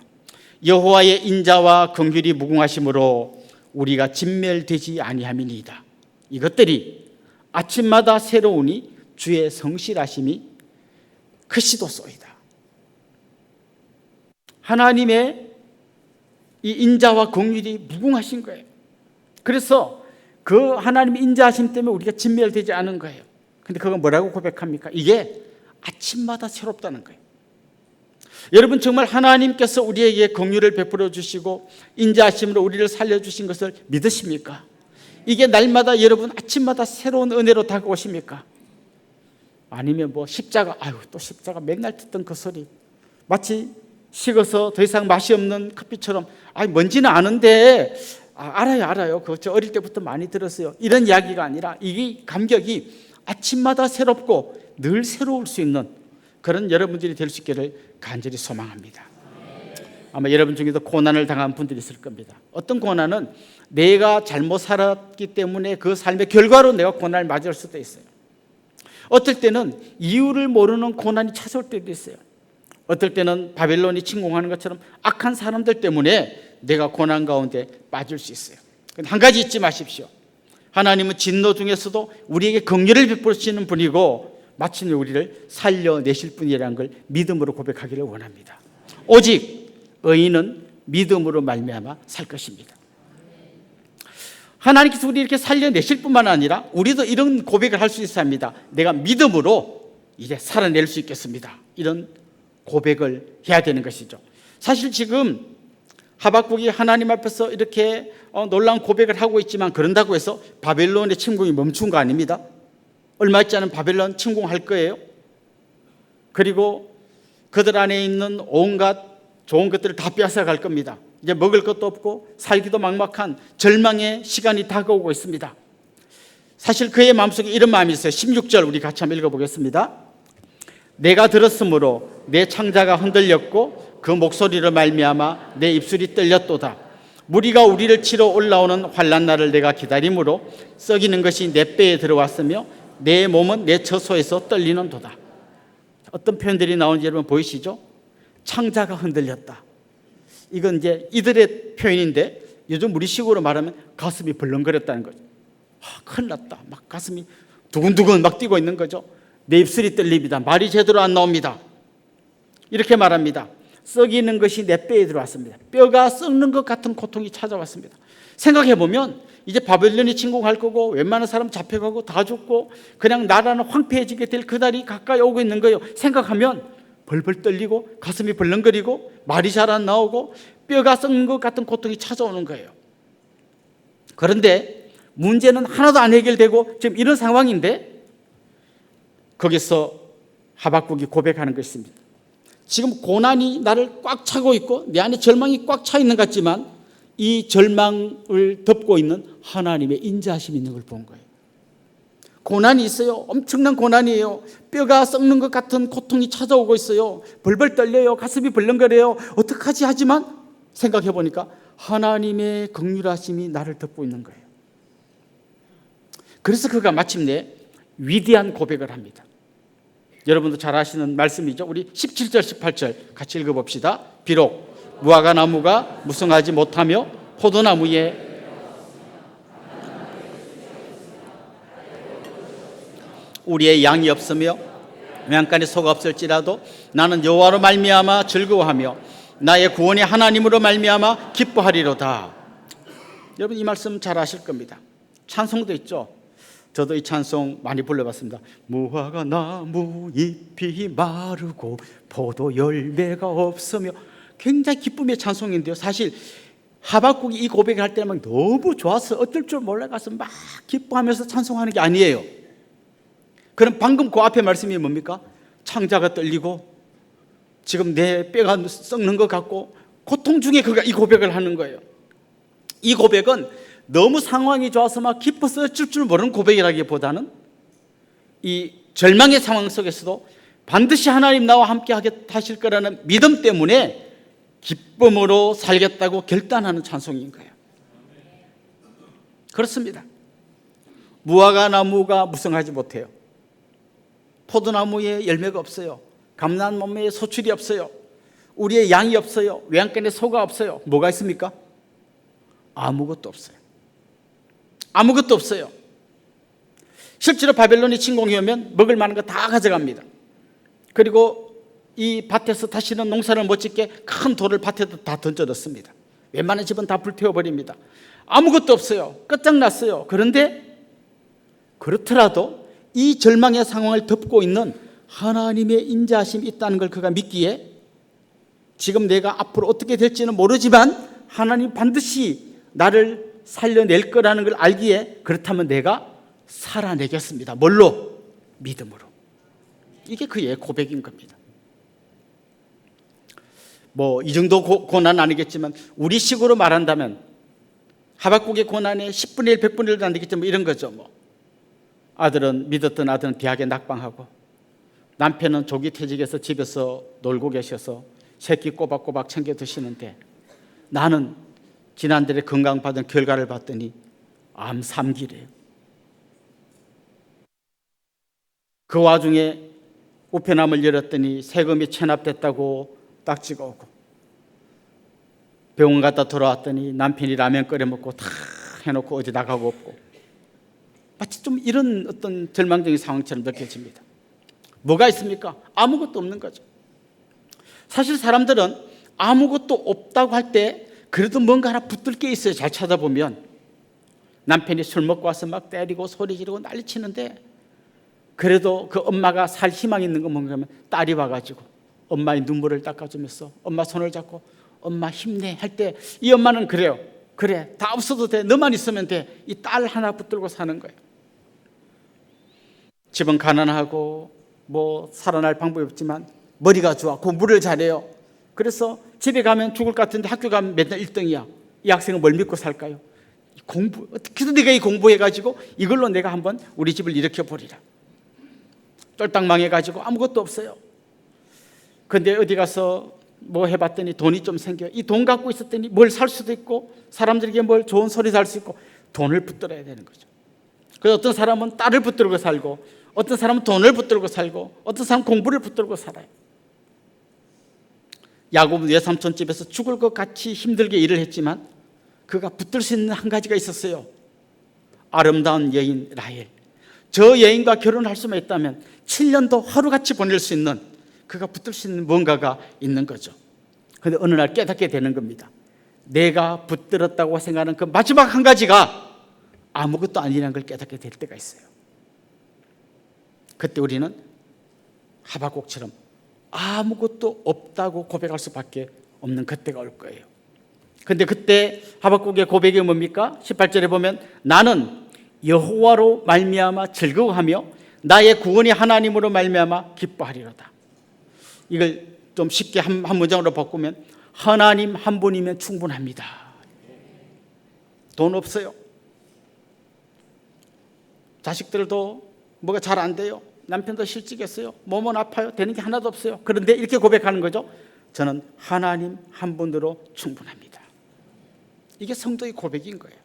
여호와의 인자와 긍휼이 무궁하심으로 우리가 진멸되지 아니함이니이다. 이것들이 아침마다 새로우니 주의 성실하심이 크시도소이다. 하나님의 이 인자와 긍휼이 무궁하신 거예요. 그래서 그 하나님의 인자하심 때문에 우리가 진멸되지 않은 거예요. 근데 그건 뭐라고 고백합니까? 이게 아침마다 새롭다는 거예요. 여러분 정말 하나님께서 우리에게 긍휼을 베풀어 주시고 인자하심으로 우리를 살려주신 것을 믿으십니까? 이게 날마다 여러분 아침마다 새로운 은혜로 다가오십니까? 아니면 뭐 십자가, 아유 또 십자가 맨날 듣던 그 소리 마치 식어서 더 이상 맛이 없는 커피처럼 뭔지는 아는데 알아요. 그거 저 어릴 때부터 많이 들었어요. 이런 이야기가 아니라 이 감격이 아침마다 새롭고 늘 새로울 수 있는 그런 여러분들이 될 수 있기를 간절히 소망합니다. 아마 여러분 중에도 고난을 당한 분들이 있을 겁니다. 어떤 고난은 내가 잘못 살았기 때문에 그 삶의 결과로 내가 고난을 맞을 수도 있어요. 어떨 때는 이유를 모르는 고난이 찾아올 때도 있어요. 어떨 때는 바벨론이 침공하는 것처럼 악한 사람들 때문에 내가 고난 가운데 빠질 수 있어요. 한 가지 잊지 마십시오. 하나님은 진노 중에서도 우리에게 긍휼을 베푸시는 분이고 마침내 우리를 살려내실 분이라는 걸 믿음으로 고백하기를 원합니다. 오직 의인은 믿음으로 말미암아 살 것입니다. 하나님께서 우리 이렇게 살려내실 뿐만 아니라 우리도 이런 고백을 할 수 있어야 합니다. 내가 믿음으로 이제 살아낼 수 있겠습니다. 이런 고백을 해야 되는 것이죠. 사실 지금 하박국이 하나님 앞에서 이렇게 놀라운 고백을 하고 있지만 그런다고 해서 바벨론의 침공이 멈춘 거 아닙니다. 얼마 있지 않으면 바벨론 침공할 거예요. 그리고 그들 안에 있는 온갖 좋은 것들을 다 빼앗아 갈 겁니다. 이제 먹을 것도 없고 살기도 막막한 절망의 시간이 다가오고 있습니다. 사실 그의 마음속에 이런 마음이 있어요. 16절 우리 같이 한번 읽어보겠습니다. 내가 들었으므로 내 창자가 흔들렸고 그 목소리를 말미암아 내 입술이 떨렸도다. 무리가 우리를 치러 올라오는 환난 날을 내가 기다림으로 썩이는 것이 내 뼈에 들어왔으며 내 몸은 내 처소에서 떨리는 도다. 어떤 표현들이 나오는지 여러분 보이시죠? 창자가 흔들렸다. 이건 이제 이들의 표현인데 요즘 우리식으로 말하면 가슴이 벌렁거렸다는 거죠. 큰일 났다. 막 가슴이 두근두근 막 뛰고 있는 거죠. 내 입술이 떨립니다. 말이 제대로 안 나옵니다. 이렇게 말합니다. 썩이는 것이 내 뼈에 들어왔습니다. 뼈가 썩는 것 같은 고통이 찾아왔습니다. 생각해보면 이제 바벨론이 침공할 거고 웬만한 사람 잡혀가고 다 죽고 그냥 나라는 황폐해지게 될 그날이 가까이 오고 있는 거예요. 생각하면 벌벌 떨리고 가슴이 벌렁거리고 말이 잘 안 나오고 뼈가 썩는 것 같은 고통이 찾아오는 거예요. 그런데 문제는 하나도 안 해결되고 지금 이런 상황인데 거기서 하박국이 고백하는 것입니다. 지금 고난이 나를 꽉 차고 있고 내 안에 절망이 꽉 차 있는 것 같지만 이 절망을 덮고 있는 하나님의 인자하심이 있는 걸 본 거예요. 고난이 있어요. 엄청난 고난이에요. 뼈가 썩는 것 같은 고통이 찾아오고 있어요. 벌벌 떨려요. 가슴이 벌렁거려요. 어떡하지 하지만 생각해 보니까 하나님의 긍휼하심이 나를 덮고 있는 거예요. 그래서 그가 마침내 위대한 고백을 합니다. 여러분도 잘 아시는 말씀이죠. 우리 17절 18절 같이 읽어봅시다. 비록 무화과 나무가 무성하지 못하며 포도나무에 우리의 양이 없으며 외양간에 소가 없을지라도 나는 여호와로 말미암아 즐거워하며 나의 구원의 하나님으로 말미암아 기뻐하리로다. 여러분 이 말씀 잘 아실 겁니다. 찬송도 있죠. 저도 이 찬송 많이 불러봤습니다. 무화과 나무 잎이 마르고 포도 열매가 없으며, 굉장히 기쁨의 찬송인데요. 사실 하박국이 이 고백을 할 때는 막 너무 좋아서 어쩔 줄 몰라가서 막 기뻐하면서 찬송하는 게 아니에요. 그럼 방금 그 앞에 말씀이 뭡니까? 창자가 떨리고 지금 내 뼈가 썩는 것 같고 고통 중에 그가 이 고백을 하는 거예요. 이 고백은 너무 상황이 좋아서 막 기뻐서 어쩔 줄 모르는 고백이라기보다는 이 절망의 상황 속에서도 반드시 하나님 나와 함께 하실 거라는 믿음 때문에 기쁨으로 살겠다고 결단하는 찬송인 거예요. 그렇습니다. 무화과 나무가 무성하지 못해요. 포도나무에 열매가 없어요. 감람나무에 소출이 없어요. 우리의 양이 없어요. 외양간에 소가 없어요. 뭐가 있습니까? 아무것도 없어요. 아무것도 없어요. 실제로 바벨론이 침공해 오면 먹을 만한 거 다 가져갑니다. 그리고 이 밭에서 다시는 농사를 못 짓게 큰 돌을 밭에다 다 던져넣습니다. 웬만한 집은 다 불태워버립니다. 아무것도 없어요. 끝장났어요. 그런데 그렇더라도 이 절망의 상황을 덮고 있는 하나님의 인자하심이 있다는 걸 그가 믿기에, 지금 내가 앞으로 어떻게 될지는 모르지만 하나님 반드시 나를 살려낼 거라는 걸 알기에, 그렇다면 내가 살아내겠습니다. 뭘로? 믿음으로. 이게 그의 고백인 겁니다. 뭐 이 정도 고난 아니겠지만 우리 식으로 말한다면 하박국의 고난의 10분의 1, 100분의 1도 안 되겠지만 이런 거죠. 뭐 아들은, 믿었던 아들은 대학에 낙방하고 남편은 조기 퇴직해서 집에서 놀고 계셔서 새끼 꼬박꼬박 챙겨 드시는데, 나는 지난달에 건강받은 결과를 봤더니 암 3기래요. 그 와중에 우편함을 열었더니 세금이 체납됐다고 딱지가 오고, 병원 갔다 돌아왔더니 남편이 라면 끓여 먹고 다 해놓고 어디 나가고 없고, 마치 좀 이런 어떤 절망적인 상황처럼 느껴집니다. 뭐가 있습니까? 아무것도 없는 거죠. 사실 사람들은 아무것도 없다고 할 때 그래도 뭔가 하나 붙들 게 있어요. 잘 찾아보면 남편이 술 먹고 와서 막 때리고 소리 지르고 난리치는데, 그래도 그 엄마가 살 희망이 있는 건 뭔가 하면 딸이 와가지고 엄마의 눈물을 닦아주면서 엄마 손을 잡고 엄마 힘내 할 때, 이 엄마는 그래요. 그래, 다 없어도 돼. 너만 있으면 돼. 이 딸 하나 붙들고 사는 거예요. 집은 가난하고 뭐 살아날 방법이 없지만 머리가 좋아. 공부를 잘해요. 그래서 집에 가면 죽을 것 같은데 학교 가면 맨날 1등이야. 이 학생은 뭘 믿고 살까요? 공부, 어떻게든 내가 이 공부해가지고 이걸로 내가 한번 우리 집을 일으켜보리라. 쫄딱 망해가지고 아무것도 없어요. 근데 어디 가서 뭐 해봤더니 돈이 좀 생겨요. 이 돈 갖고 있었더니 뭘 살 수도 있고 사람들에게 뭘 좋은 소리도 할 수 있고, 돈을 붙들어야 되는 거죠. 그래서 어떤 사람은 딸을 붙들고 살고, 어떤 사람은 돈을 붙들고 살고, 어떤 사람은 공부를 붙들고 살아요. 야곱 외삼촌 집에서 죽을 것 같이 힘들게 일을 했지만 그가 붙들 수 있는 한 가지가 있었어요. 아름다운 여인 라헬. 저 여인과 결혼할 수만 있다면 7년도 하루같이 보낼 수 있는, 그가 붙들 수 있는 뭔가가 있는 거죠. 그런데 어느 날 깨닫게 되는 겁니다. 내가 붙들었다고 생각하는 그 마지막 한 가지가 아무것도 아니라는 걸 깨닫게 될 때가 있어요. 그때 우리는 하박국처럼 아무것도 없다고 고백할 수밖에 없는 그때가 올 거예요. 그런데 그때 하박국의 고백이 뭡니까? 18절에 보면 나는 여호와로 말미암아 즐거워하며 나의 구원이 하나님으로 말미암아 기뻐하리로다. 이걸 좀 쉽게 한 문장으로 바꾸면 하나님 한 분이면 충분합니다. 돈 없어요. 자식들도 뭐가 잘 안 돼요. 남편도 실직했어요. 몸은 아파요. 되는 게 하나도 없어요. 그런데 이렇게 고백하는 거죠. 저는 하나님 한 분으로 충분합니다. 이게 성도의 고백인 거예요.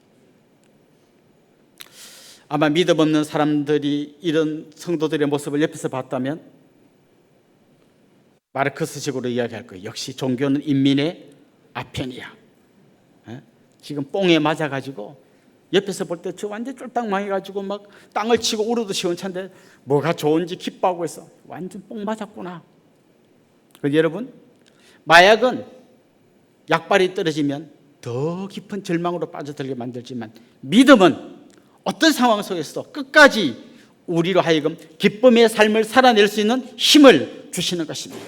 아마 믿음 없는 사람들이 이런 성도들의 모습을 옆에서 봤다면 마르크스식으로 이야기할 거예요. 역시 종교는 인민의 아편이야. 지금 뽕에 맞아가지고 옆에서 볼 때 저 완전 쫄딱 망해가지고 막 땅을 치고 울어도 시원찮은데 뭐가 좋은지 기뻐하고 있어. 완전 뽕 맞았구나. 그런데 여러분, 마약은 약발이 떨어지면 더 깊은 절망으로 빠져들게 만들지만 믿음은 어떤 상황 속에서도 끝까지 우리로 하여금 기쁨의 삶을 살아낼 수 있는 힘을 주시는 것입니다.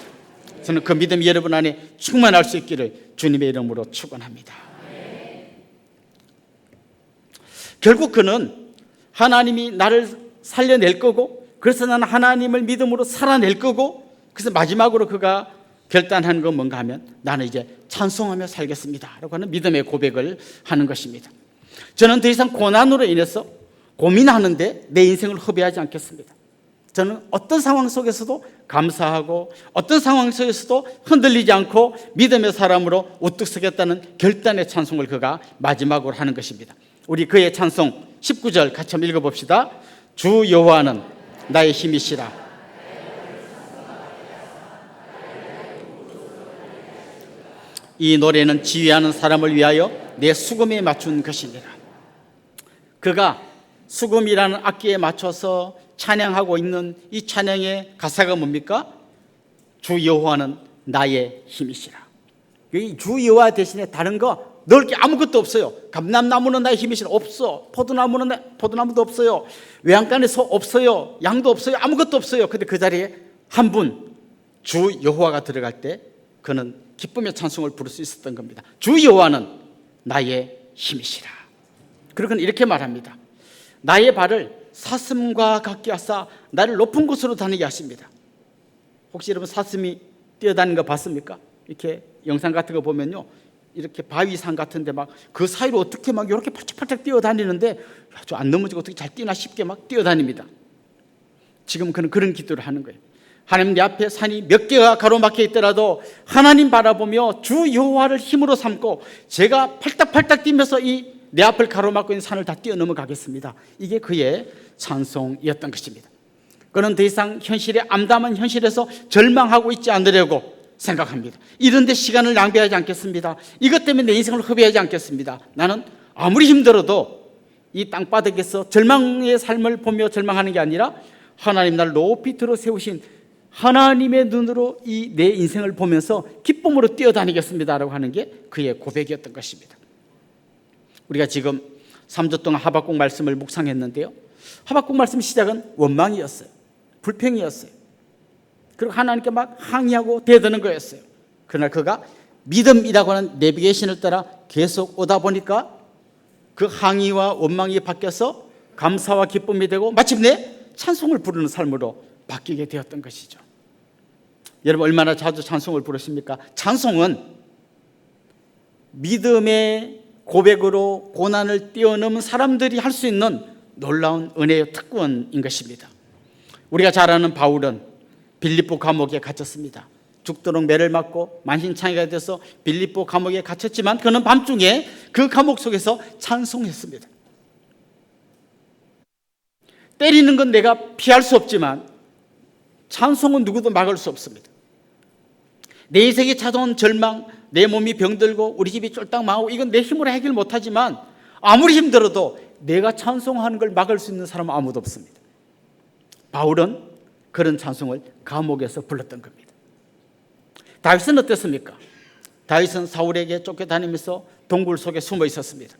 저는 그 믿음이 여러분 안에 충만할 수 있기를 주님의 이름으로 축원합니다. 결국 그는 하나님이 나를 살려낼 거고, 그래서 나는 하나님을 믿음으로 살아낼 거고, 그래서 마지막으로 그가 결단한 건 뭔가 하면 나는 이제 찬송하며 살겠습니다 라고 하는 믿음의 고백을 하는 것입니다. 저는 더 이상 고난으로 인해서 고민하는데 내 인생을 허비하지 않겠습니다. 저는 어떤 상황 속에서도 감사하고 어떤 상황 속에서도 흔들리지 않고 믿음의 사람으로 우뚝 서겠다는 결단의 찬송을 그가 마지막으로 하는 것입니다. 우리 그의 찬송 19절 같이 한번 읽어봅시다. 주 여호와는 나의 힘이시라. 이 노래는 지휘하는 사람을 위하여 내 수금에 맞춘 것이니라. 그가 수금이라는 악기에 맞춰서 찬양하고 있는 이 찬양의 가사가 뭡니까? 주 여호와는 나의 힘이시라. 이 주 여호와 대신에 다른 거 넣을 게 아무것도 없어요. 감람나무는 나의 힘이시라. 없어. 포도나무도 없어요. 외양간에 소 없어요. 양도 없어요. 아무것도 없어요. 근데 그 자리에 한 분, 주 여호와가 들어갈 때 그는 기쁨의 찬송을 부를 수 있었던 겁니다. 주 여호와는 나의 힘이시라. 그리고 그는 이렇게 말합니다. 나의 발을 사슴과 같게 하사 나를 높은 곳으로 다니게 하십니다. 혹시 여러분 사슴이 뛰어다니는 거 봤습니까? 이렇게 영상 같은 거 보면요, 이렇게 바위산 같은데 막 그 사이로 어떻게 막 이렇게 팔짝팔짝 뛰어다니는데 아주 안 넘어지고 어떻게 잘 뛰나 쉽게 막 뛰어다닙니다. 지금 그는 그런 기도를 하는 거예요. 하나님, 내 앞에 산이 몇 개가 가로막혀 있더라도 하나님 바라보며 주 여호와를 힘으로 삼고 제가 팔딱팔딱 뛰면서 이 내 앞을 가로막고 있는 산을 다 뛰어넘어 가겠습니다. 이게 그의 찬송이었던 것입니다. 그는 더 이상 현실의 암담한 현실에서 절망하고 있지 않으려고 생각합니다. 이런 데 시간을 낭비하지 않겠습니다. 이것 때문에 내 인생을 허비하지 않겠습니다. 나는 아무리 힘들어도 이 땅바닥에서 절망의 삶을 보며 절망하는 게 아니라 하나님 나를 높이 들어 세우신 하나님의 눈으로 이 내 인생을 보면서 기쁨으로 뛰어다니겠습니다라고 하는 게 그의 고백이었던 것입니다. 우리가 지금 3주 동안 하박국 말씀을 묵상했는데요, 하박국 말씀 시작은 원망이었어요. 불평이었어요. 그리고 하나님께 막 항의하고 대드는 거였어요. 그러나 그가 믿음이라고 하는 내비게이션을 따라 계속 오다 보니까 그 항의와 원망이 바뀌어서 감사와 기쁨이 되고 마침내 찬송을 부르는 삶으로 바뀌게 되었던 것이죠. 여러분 얼마나 자주 찬송을 부르십니까? 찬송은 믿음의 고백으로 고난을 뛰어넘은 사람들이 할 수 있는 놀라운 은혜의 특권인 것입니다. 우리가 잘 아는 바울은 빌립보 감옥에 갇혔습니다. 죽도록 매를 맞고 만신창이가 돼서 빌립보 감옥에 갇혔지만 그는 밤중에 그 감옥 속에서 찬송했습니다. 때리는 건 내가 피할 수 없지만 찬송은 누구도 막을 수 없습니다. 내 인생에 찾아온 절망, 내 몸이 병들고 우리 집이 쫄딱 망하고 이건 내 힘으로 해결 못하지만 아무리 힘들어도 내가 찬송하는 걸 막을 수 있는 사람은 아무도 없습니다. 바울은 그런 찬송을 감옥에서 불렀던 겁니다. 다윗은 어땠습니까? 다윗은 사울에게 쫓겨다니면서 동굴 속에 숨어 있었습니다.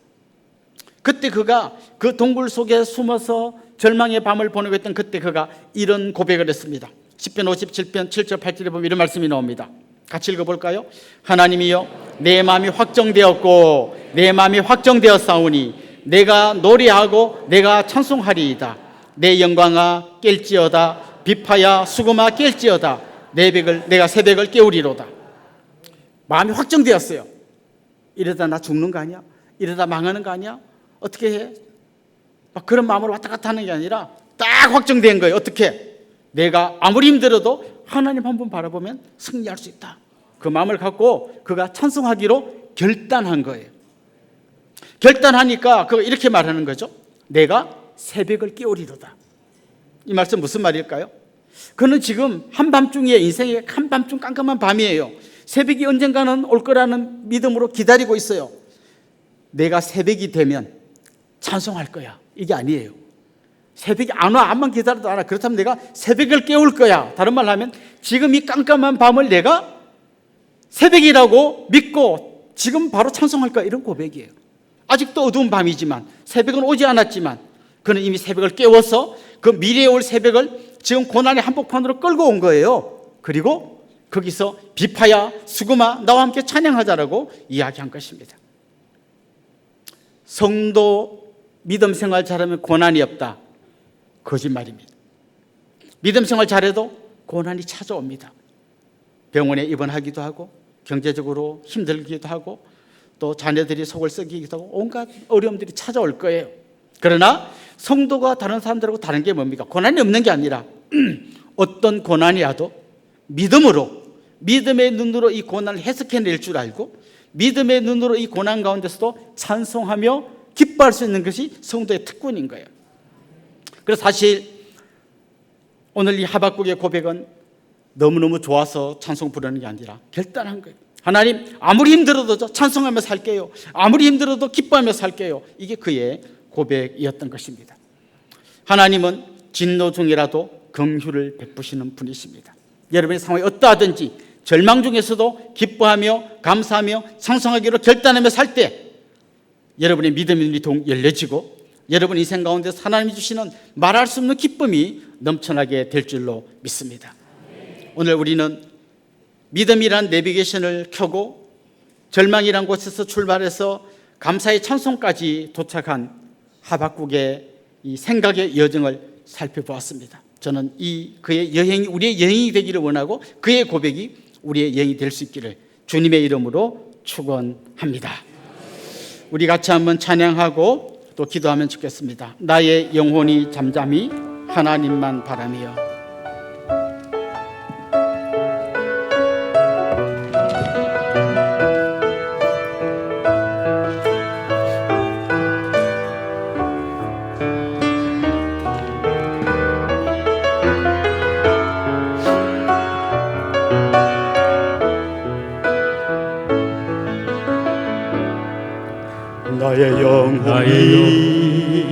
그때 그가 그 동굴 속에 숨어서 절망의 밤을 보내고 있던 그때 그가 이런 고백을 했습니다. 10편 57편 7절 8절에 보면 이런 말씀이 나옵니다. 같이 읽어볼까요? 하나님이여 내 마음이 확정되었고 내 마음이 확정되었사오니 내가 노래하고 내가 찬송하리이다. 내 영광아 깰지어다. 비파야 수금아 깰지어다. 내가 새벽을 깨우리로다. 마음이 확정되었어요. 이러다 나 죽는 거 아니야? 이러다 망하는 거 아니야? 어떻게 해? 막 그런 마음으로 왔다 갔다 하는 게 아니라 딱 확정된 거예요. 어떻게? 내가 아무리 힘들어도 하나님 한 번 바라보면 승리할 수 있다. 그 마음을 갖고 그가 찬송하기로 결단한 거예요. 결단하니까 그가 이렇게 말하는 거죠. 내가 새벽을 깨우리로다. 이 말씀 무슨 말일까요? 그는 지금 한밤중에 인생의 한밤중 깜깜한 밤이에요. 새벽이 언젠가는 올 거라는 믿음으로 기다리고 있어요. 내가 새벽이 되면 찬송할 거야. 이게 아니에요. 새벽이 안 와. 암만 기다려도 안 와. 그렇다면 내가 새벽을 깨울 거야. 다른 말로 하면 지금 이 깜깜한 밤을 내가 새벽이라고 믿고 지금 바로 찬송할까? 이런 고백이에요. 아직도 어두운 밤이지만, 새벽은 오지 않았지만 그는 이미 새벽을 깨워서 그 미래에 올 새벽을 지금 고난의 한복판으로 끌고 온 거예요. 그리고 거기서 비파야 수금아 나와 함께 찬양하자라고 이야기한 것입니다. 성도 믿음 생활 잘하면 고난이 없다. 거짓말입니다. 믿음 생활 잘해도 고난이 찾아옵니다. 병원에 입원하기도 하고 경제적으로 힘들기도 하고 또 자녀들이 속을 썩이기도 하고 온갖 어려움들이 찾아올 거예요. 그러나 성도가 다른 사람들하고 다른 게 뭡니까? 고난이 없는 게 아니라 어떤 고난이라도 믿음으로, 믿음의 눈으로 이 고난을 해석해낼 줄 알고 믿음의 눈으로 이 고난 가운데서도 찬송하며 기뻐할 수 있는 것이 성도의 특권인 거예요. 그래서 사실 오늘 이 하박국의 고백은 너무너무 좋아서 찬송 부르는 게 아니라 결단한 거예요. 하나님, 아무리 힘들어도 찬송하며 살게요. 아무리 힘들어도 기뻐하며 살게요. 이게 그의 고백이었던 것입니다. 하나님은 진노 중이라도 긍휼을 베푸시는 분이십니다. 여러분의 상황이 어떠하든지 절망 중에서도 기뻐하며 감사하며 찬송하기로 결단하며 살 때 여러분의 믿음의 눈이 더욱 열려지고 여러분 인생 가운데 하나님이 주시는 말할 수 없는 기쁨이 넘쳐나게 될 줄로 믿습니다. 오늘 우리는 믿음이란 내비게이션을 켜고 절망이란 곳에서 출발해서 감사의 찬송까지 도착한 하박국의 이 생각의 여정을 살펴보았습니다. 저는 이 그의 여행이 우리의 여행이 되기를 원하고 그의 고백이 우리의 여행이 될 수 있기를 주님의 이름으로 축원합니다. 우리 같이 한번 찬양하고 또 기도하면 좋겠습니다. 나의 영혼이 잠잠히 하나님만 바라며.
나의 영혼이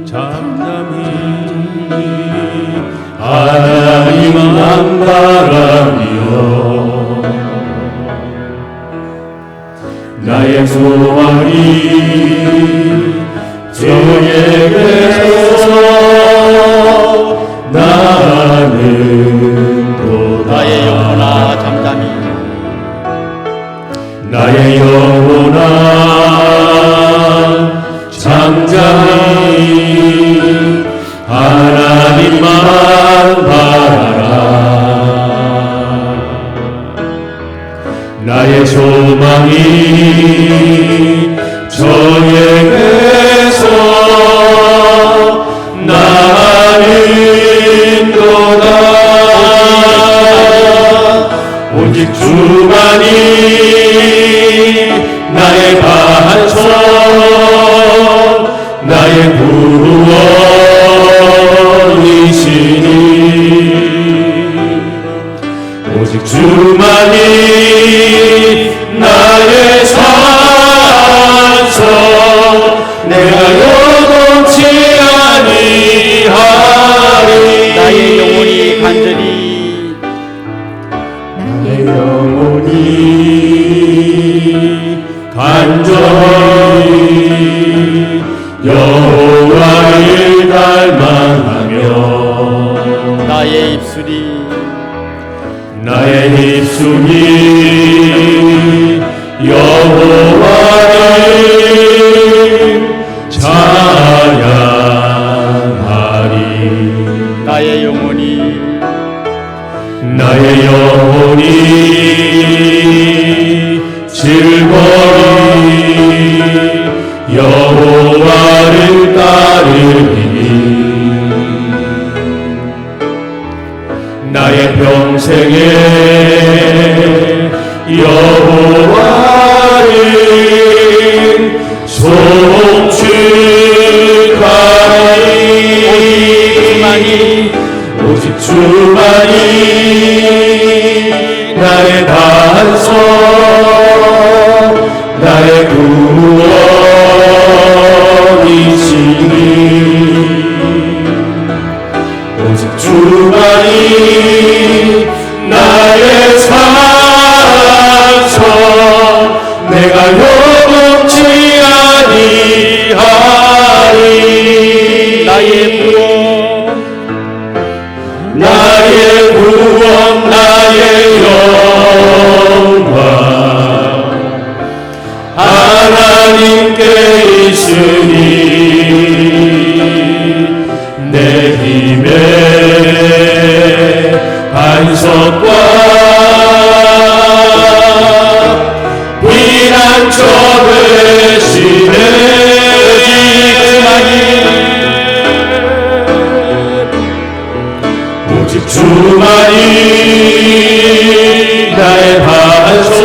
잠잠히 하나님만 바라며 나의 소원이 주에게서 나는
나의 영혼아 잠잠히
나의 영혼아 잠잠히 하나님만 바라라. 나의 소망이 저에게서 나는도다. 오직 주만이 나의 반석 나의 구원이시니 오직 주만이 나의 산석 내가 요동치 아니하리.
나의 영혼이 간절히
나의 영혼이 간절히 여호와를 갈망하며
나의 입술이
여호와를 찬양하리.
나의 영혼이
즐거이 여호와를 따르리니 나의 평생에 여호와를 송축하리. 오직 주만이 나의 반석 나의 구원이시니 오직 주만이 나의 산석 내가 예수님의 반석과 피난처 되시네 오직 주만이 나의 반석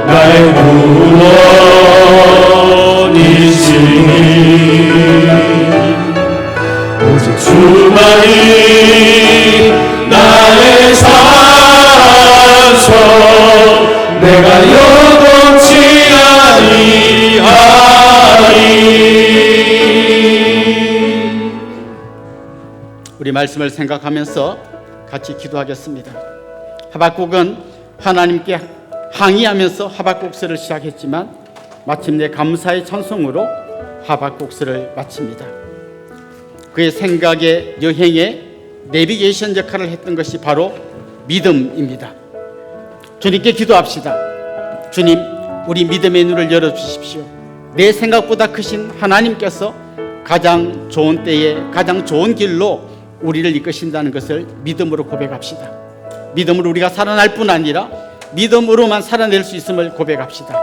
나의 구원이시니 오직 주만이 나의 산성 내가 여동치 아니하리.
우리 말씀을 생각하면서 같이 기도하겠습니다. 하박국은 하나님께 항의하면서 하박국서를 시작했지만 마침내 감사의 찬송으로 하박국서를 마칩니다. 그의 생각의 여행에 내비게이션 역할을 했던 것이 바로 믿음입니다. 주님께 기도합시다. 주님, 우리 믿음의 눈을 열어주십시오. 내 생각보다 크신 하나님께서 가장 좋은 때에 가장 좋은 길로 우리를 이끄신다는 것을 믿음으로 고백합시다. 믿음으로 우리가 살아날 뿐 아니라 믿음으로만 살아낼 수 있음을 고백합시다.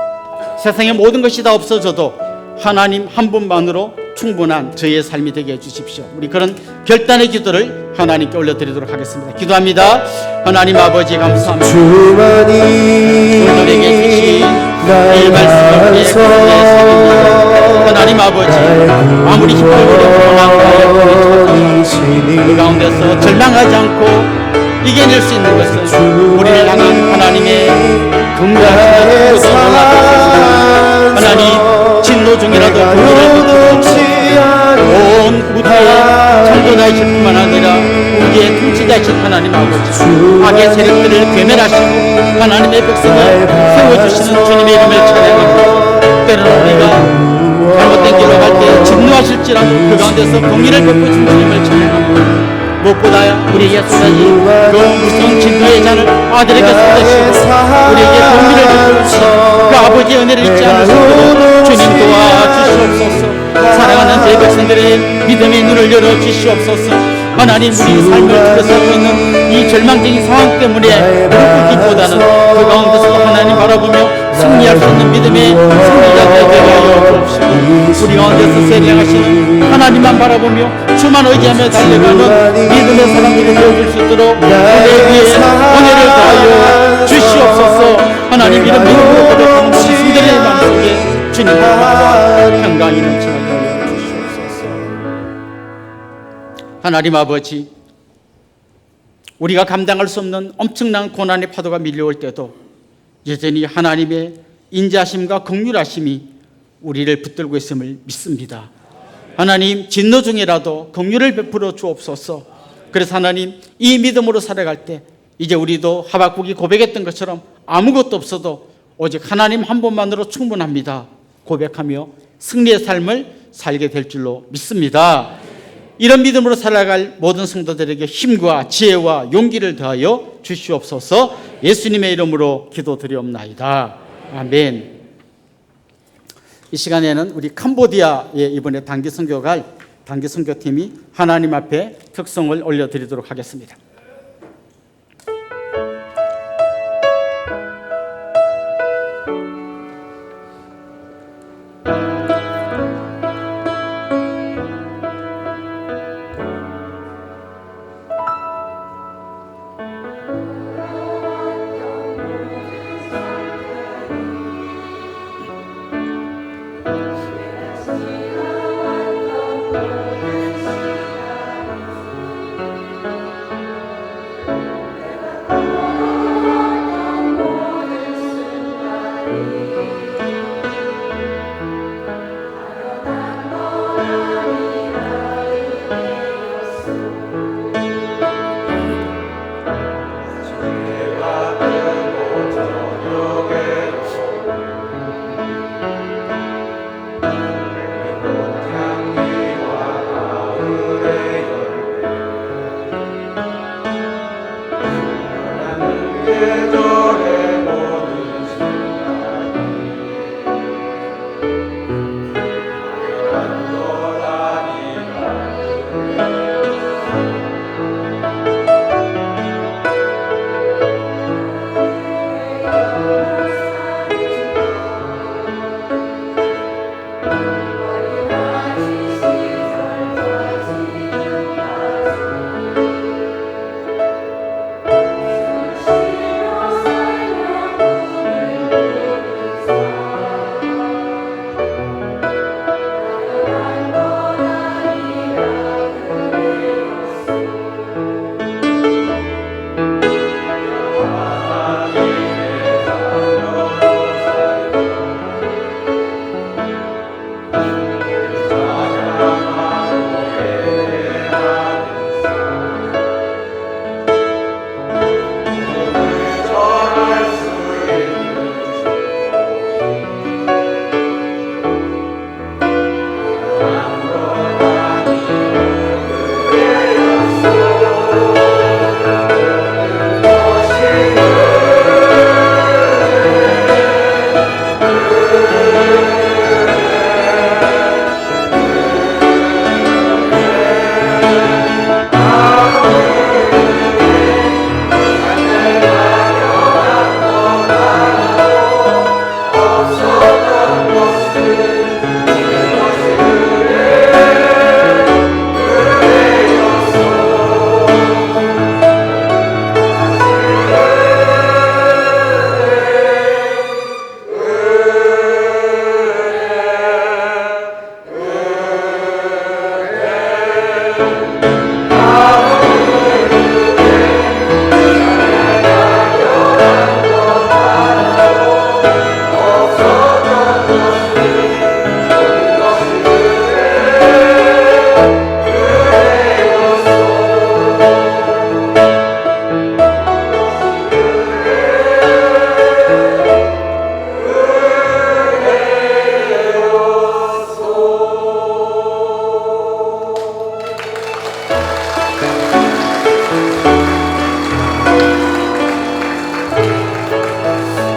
세상의 모든 것이 다 없어져도 하나님 한 분만으로 충분한 저의 삶이 되게 해주십시오. 우리 그런 결단의 기도를 하나님께 올려드리도록 하겠습니다. 기도합니다. 하나님 아버지 감사합니다. 오늘에게 주신 이 말씀을 우리의 가운데 새깁니다. 하나님 아버지 아무리 힘들고 그 가운데서 절망하지 않고 이겨낼 수 있는 것은 우리를 향한 하나님의 긍휼하신 뜻으로 하나님 진노 중이라도 긍휼을 베풀어 온 우주에 창조자이실 뿐만 아니라 우주의 통치자이신 하나님 아버지 악의 세력들을 괴멸하시고 하나님의 백성을 세워주시는 주님의 이름을 찬양합니다. 때로는 우리가 잘못된 길로 갈 때 진노하실지라도 그 가운데서 공의를 베푸신 주님을 찬양합니다. 무엇보다 우리에게 쏟아진 그 무서운 진노의 잔을 아들에게 쏟으시고 우리에게 공의를 베푸시고 그 아버지의 은혜를 잊지 않으시고 주님 도와주시옵소서. 사랑하는 제 백성들의 믿음의 눈을 열어주시옵소서. 하나님, 우리 삶을 둘러싸고 있는 이 절망적인 상황 때문에 무릎 꿇기보다는 그 가운데서도 하나님 바라보며 승리할 수 있는 믿음의 승리자들이 되게 하여 주옵시고 우리 가운데서 세례하시는 하나님만 바라보며 주만 의지하며 달려가는 믿음의 사람들이 되어줄 수 있도록 우리 위에 은혜를 더하여 주시옵소서. 하나님 이런 믿음으로 고백하는 백성들의 마음속에 주님과 평강이 넘치게 하여 주시옵소서. 하나님 아버지, 우리가 감당할 수 없는 엄청난 고난의 파도가 밀려올 때도 여전히 하나님의 인자하심과 긍휼하심이 우리를 붙들고 있음을 믿습니다. 하나님, 진노 중이라도 긍휼을 베풀어 주옵소서. 그래서 하나님, 이 믿음으로 살아갈 때 이제 우리도 하박국이 고백했던 것처럼 아무것도 없어도 오직 하나님 한 분만으로 충분합니다 고백하며 승리의 삶을 살게 될 줄로 믿습니다. 이런 믿음으로 살아갈 모든 성도들에게 힘과 지혜와 용기를 더하여 주시옵소서. 예수님의 이름으로 기도드리옵나이다. 아멘. 이 시간에는 우리 캄보디아에 이번에 단기 선교 갈 단기 선교팀이 하나님 앞에 특성을 올려드리도록 하겠습니다.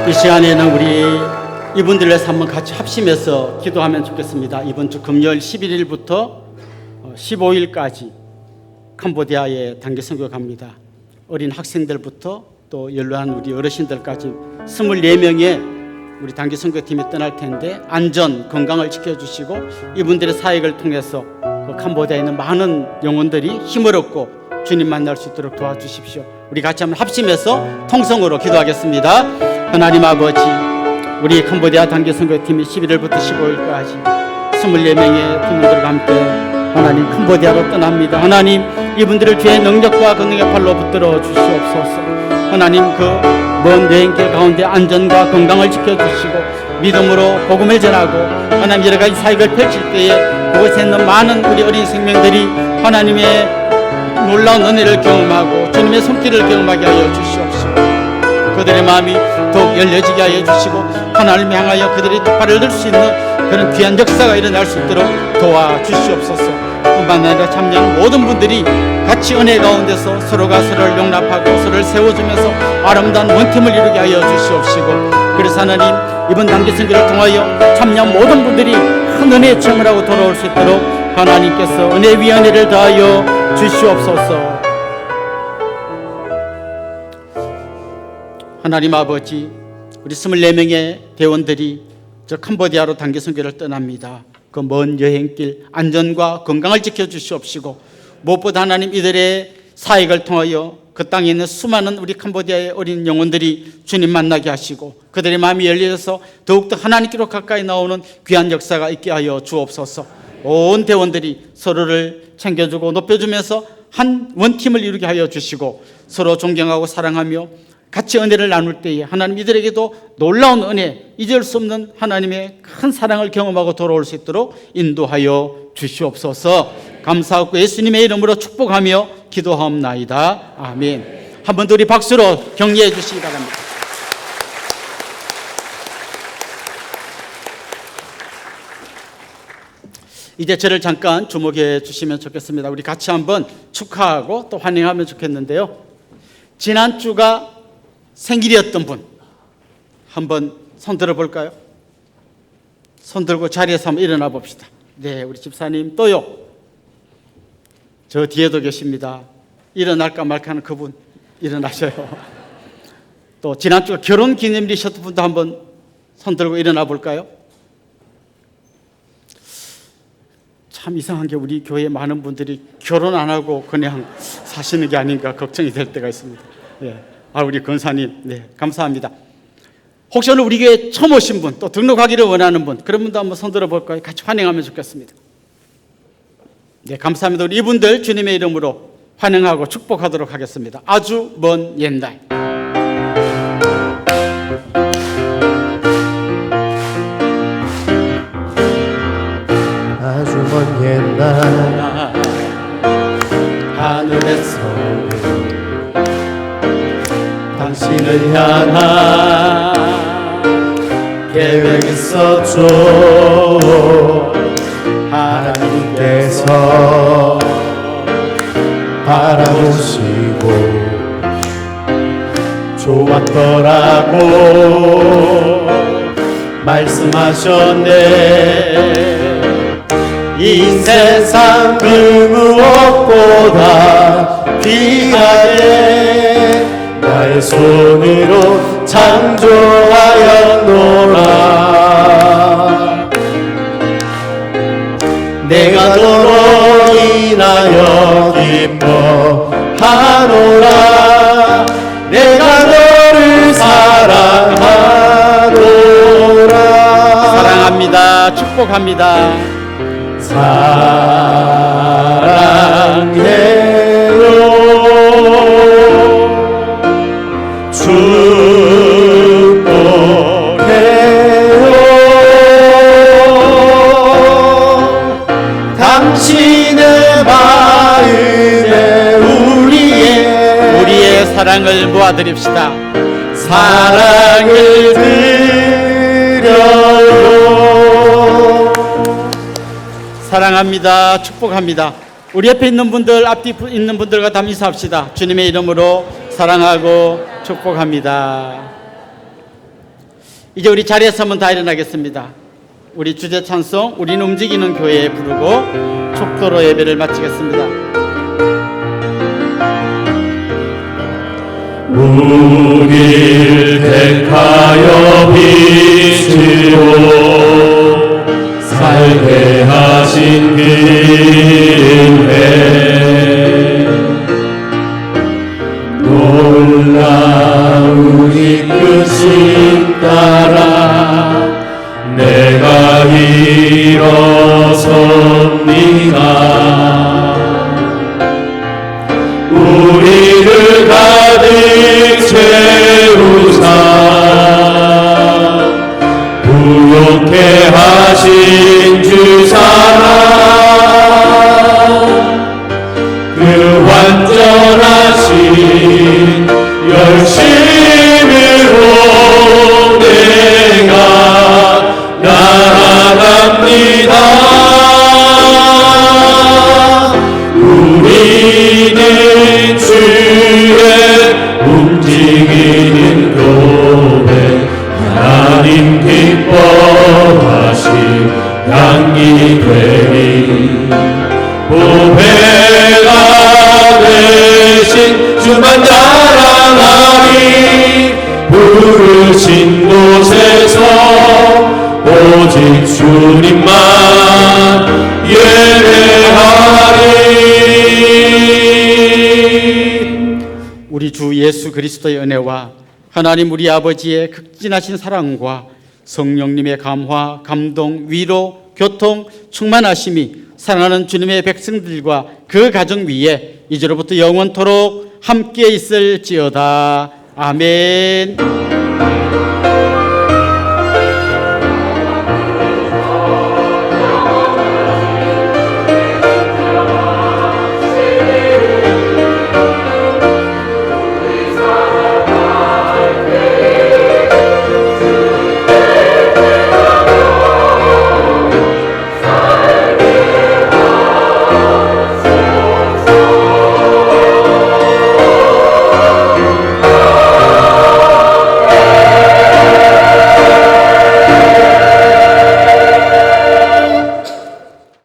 이 시간에는 우리 이분들을 위해서 한번 같이 합심해서 기도하면 좋겠습니다. 이번 주 금요일 11일부터 15일까지 캄보디아에 단기 선교 갑니다. 어린 학생들부터 또 연로한 우리 어르신들까지 24명의 우리 단기 선교팀이 떠날 텐데 안전, 건강을 지켜주시고 이분들의 사역을 통해서 그 캄보디아에 있는 많은 영혼들이 힘을 얻고 주님 만날 수 있도록 도와주십시오. 우리 같이 한번 합심해서 통성으로 기도하겠습니다. 하나님 아버지, 우리 캄보디아 단기 선교팀이 11일부터 15일까지 24명의 팀원들과 함께 하나님 캄보디아로 떠납니다. 하나님 이분들을 주의 능력과 권능의 팔로 붙들어 주시옵소서. 하나님 그 먼 여행길 가운데 안전과 건강을 지켜주시고 믿음으로 복음을 전하고 하나님 여러 가지 사역을 펼칠 때에 그곳에 있는 많은 우리 어린 생명들이 하나님의 놀라운 은혜를 경험하고 주님의 손길을 경험하게 하여 주시옵시고 그들의 마음이 더욱 열려지게 하여 주시고 하나님을 향하여 그들이 깃발을 들 수 있는 그런 귀한 역사가 일어날 수 있도록 도와주시옵소서. 뿐만 아니라 참여하는 모든 분들이 같이 은혜 가운데서 서로가 서로를 용납하고 서로를 세워주면서 아름다운 원팀을 이루게 하여 주시옵시고 그래서 하나님 이번 단기 선교를 통하여 참여한 모든 분들이 큰 은혜의 체험을 하고 돌아올 수 있도록 하나님께서 은혜 위 은혜를 더하여 주시옵소서. 하나님 아버지, 우리 24명의 대원들이 저 캄보디아로 단기 선교를 떠납니다. 그 먼 여행길 안전과 건강을 지켜주시옵시고 무엇보다 하나님 이들의 사역을 통하여 그 땅에 있는 수많은 우리 캄보디아의 어린 영혼들이 주님 만나게 하시고 그들의 마음이 열려서 더욱더 하나님께로 가까이 나오는 귀한 역사가 있게 하여 주옵소서. 온 대원들이 서로를 챙겨주고 높여주면서 한 원팀을 이루게 하여 주시고 서로 존경하고 사랑하며 같이 은혜를 나눌 때에 하나님 이들에게도 놀라운 은혜, 잊을 수 없는 하나님의 큰 사랑을 경험하고 돌아올 수 있도록 인도하여 주시옵소서. 감사하고 예수님의 이름으로 축복하며 기도하옵나이다. 아멘. 한 번 더 우리 박수로 격려해 주시기 바랍니다. 이제 저를 잠깐 주목해 주시면 좋겠습니다. 우리 같이 한번 축하하고 또 환영하면 좋겠는데요. 지난주가 생일이었던 분 한번 손 들어볼까요? 손 들고 자리에서 한번 일어나 봅시다. 네, 우리 집사님 또요. 저 뒤에도 계십니다. 일어날까 말까 하는 그분 일어나셔요. 또 지난주 결혼 기념일이셨던 분도 한번 손 들고 일어나 볼까요? 참 이상한 게 우리 교회 많은 분들이 결혼 안 하고 그냥 사시는 게 아닌가 걱정이 될 때가 있습니다. 네. 우리 권사님, 네, 감사합니다. 혹시 오늘 우리 교회 처음 오신 분, 또 등록하기를 원하는 분, 그런 분도 한번 손 들어볼까요? 같이 환영하면 좋겠습니다. 네, 감사합니다. 우리 이분들 주님의 이름으로 환영하고 축복하도록 하겠습니다. 아주 먼 옛날.
아주 먼 옛날
하늘에서
당신을 향한 계획 있었죠. 하나님께서 바라보시고 좋았더라고 말씀하셨네. 이 세상 그 무엇보다 귀하게 나의 손으로 창조하였노라. 내가 너로 인하여 기뻐하노라. 내가 너를 사랑하노라.
사랑합니다. 축복합니다.
사랑해요. 축복해요. 당신의 마음에 우리의
사랑을 모아드립시다.
사랑을 드려요.
사랑합니다. 축복합니다. 우리 옆에 있는 분들, 앞뒤 있는 분들과 다 인사합시다. 주님의 이름으로 사랑하고 축복합니다. 이제 우리 자리에서 한번 다 일어나겠습니다. 우리 주제 찬송 우리는 움직이는 교회에 부르고 촉도로 예배를 마치겠습니다.
우릴 택하여 빛으로 살게 하신 그 은혜 놀라운 이끄심 따라 내가 일어섭니다. 우리를 가득 채우사 부욕해 하신 주 사랑 그 완전하신 열심으로 내가 나아갑니다. 우리는 주의 움직이는 교회 하나님 기뻐하신 양이 되리 보배가 되신 주만 자랑하리 부르신 곳에서 오직 주님만 예배하리.
우리 주 예수 그리스도의 은혜와 하나님 우리 아버지의 극진하신 사랑과 성령님의 감화, 감동, 위로, 교통, 충만하심이 사랑하는 주님의 백성들과 그 가정 위에 이제로부터 영원토록 함께 있을지어다. 아멘.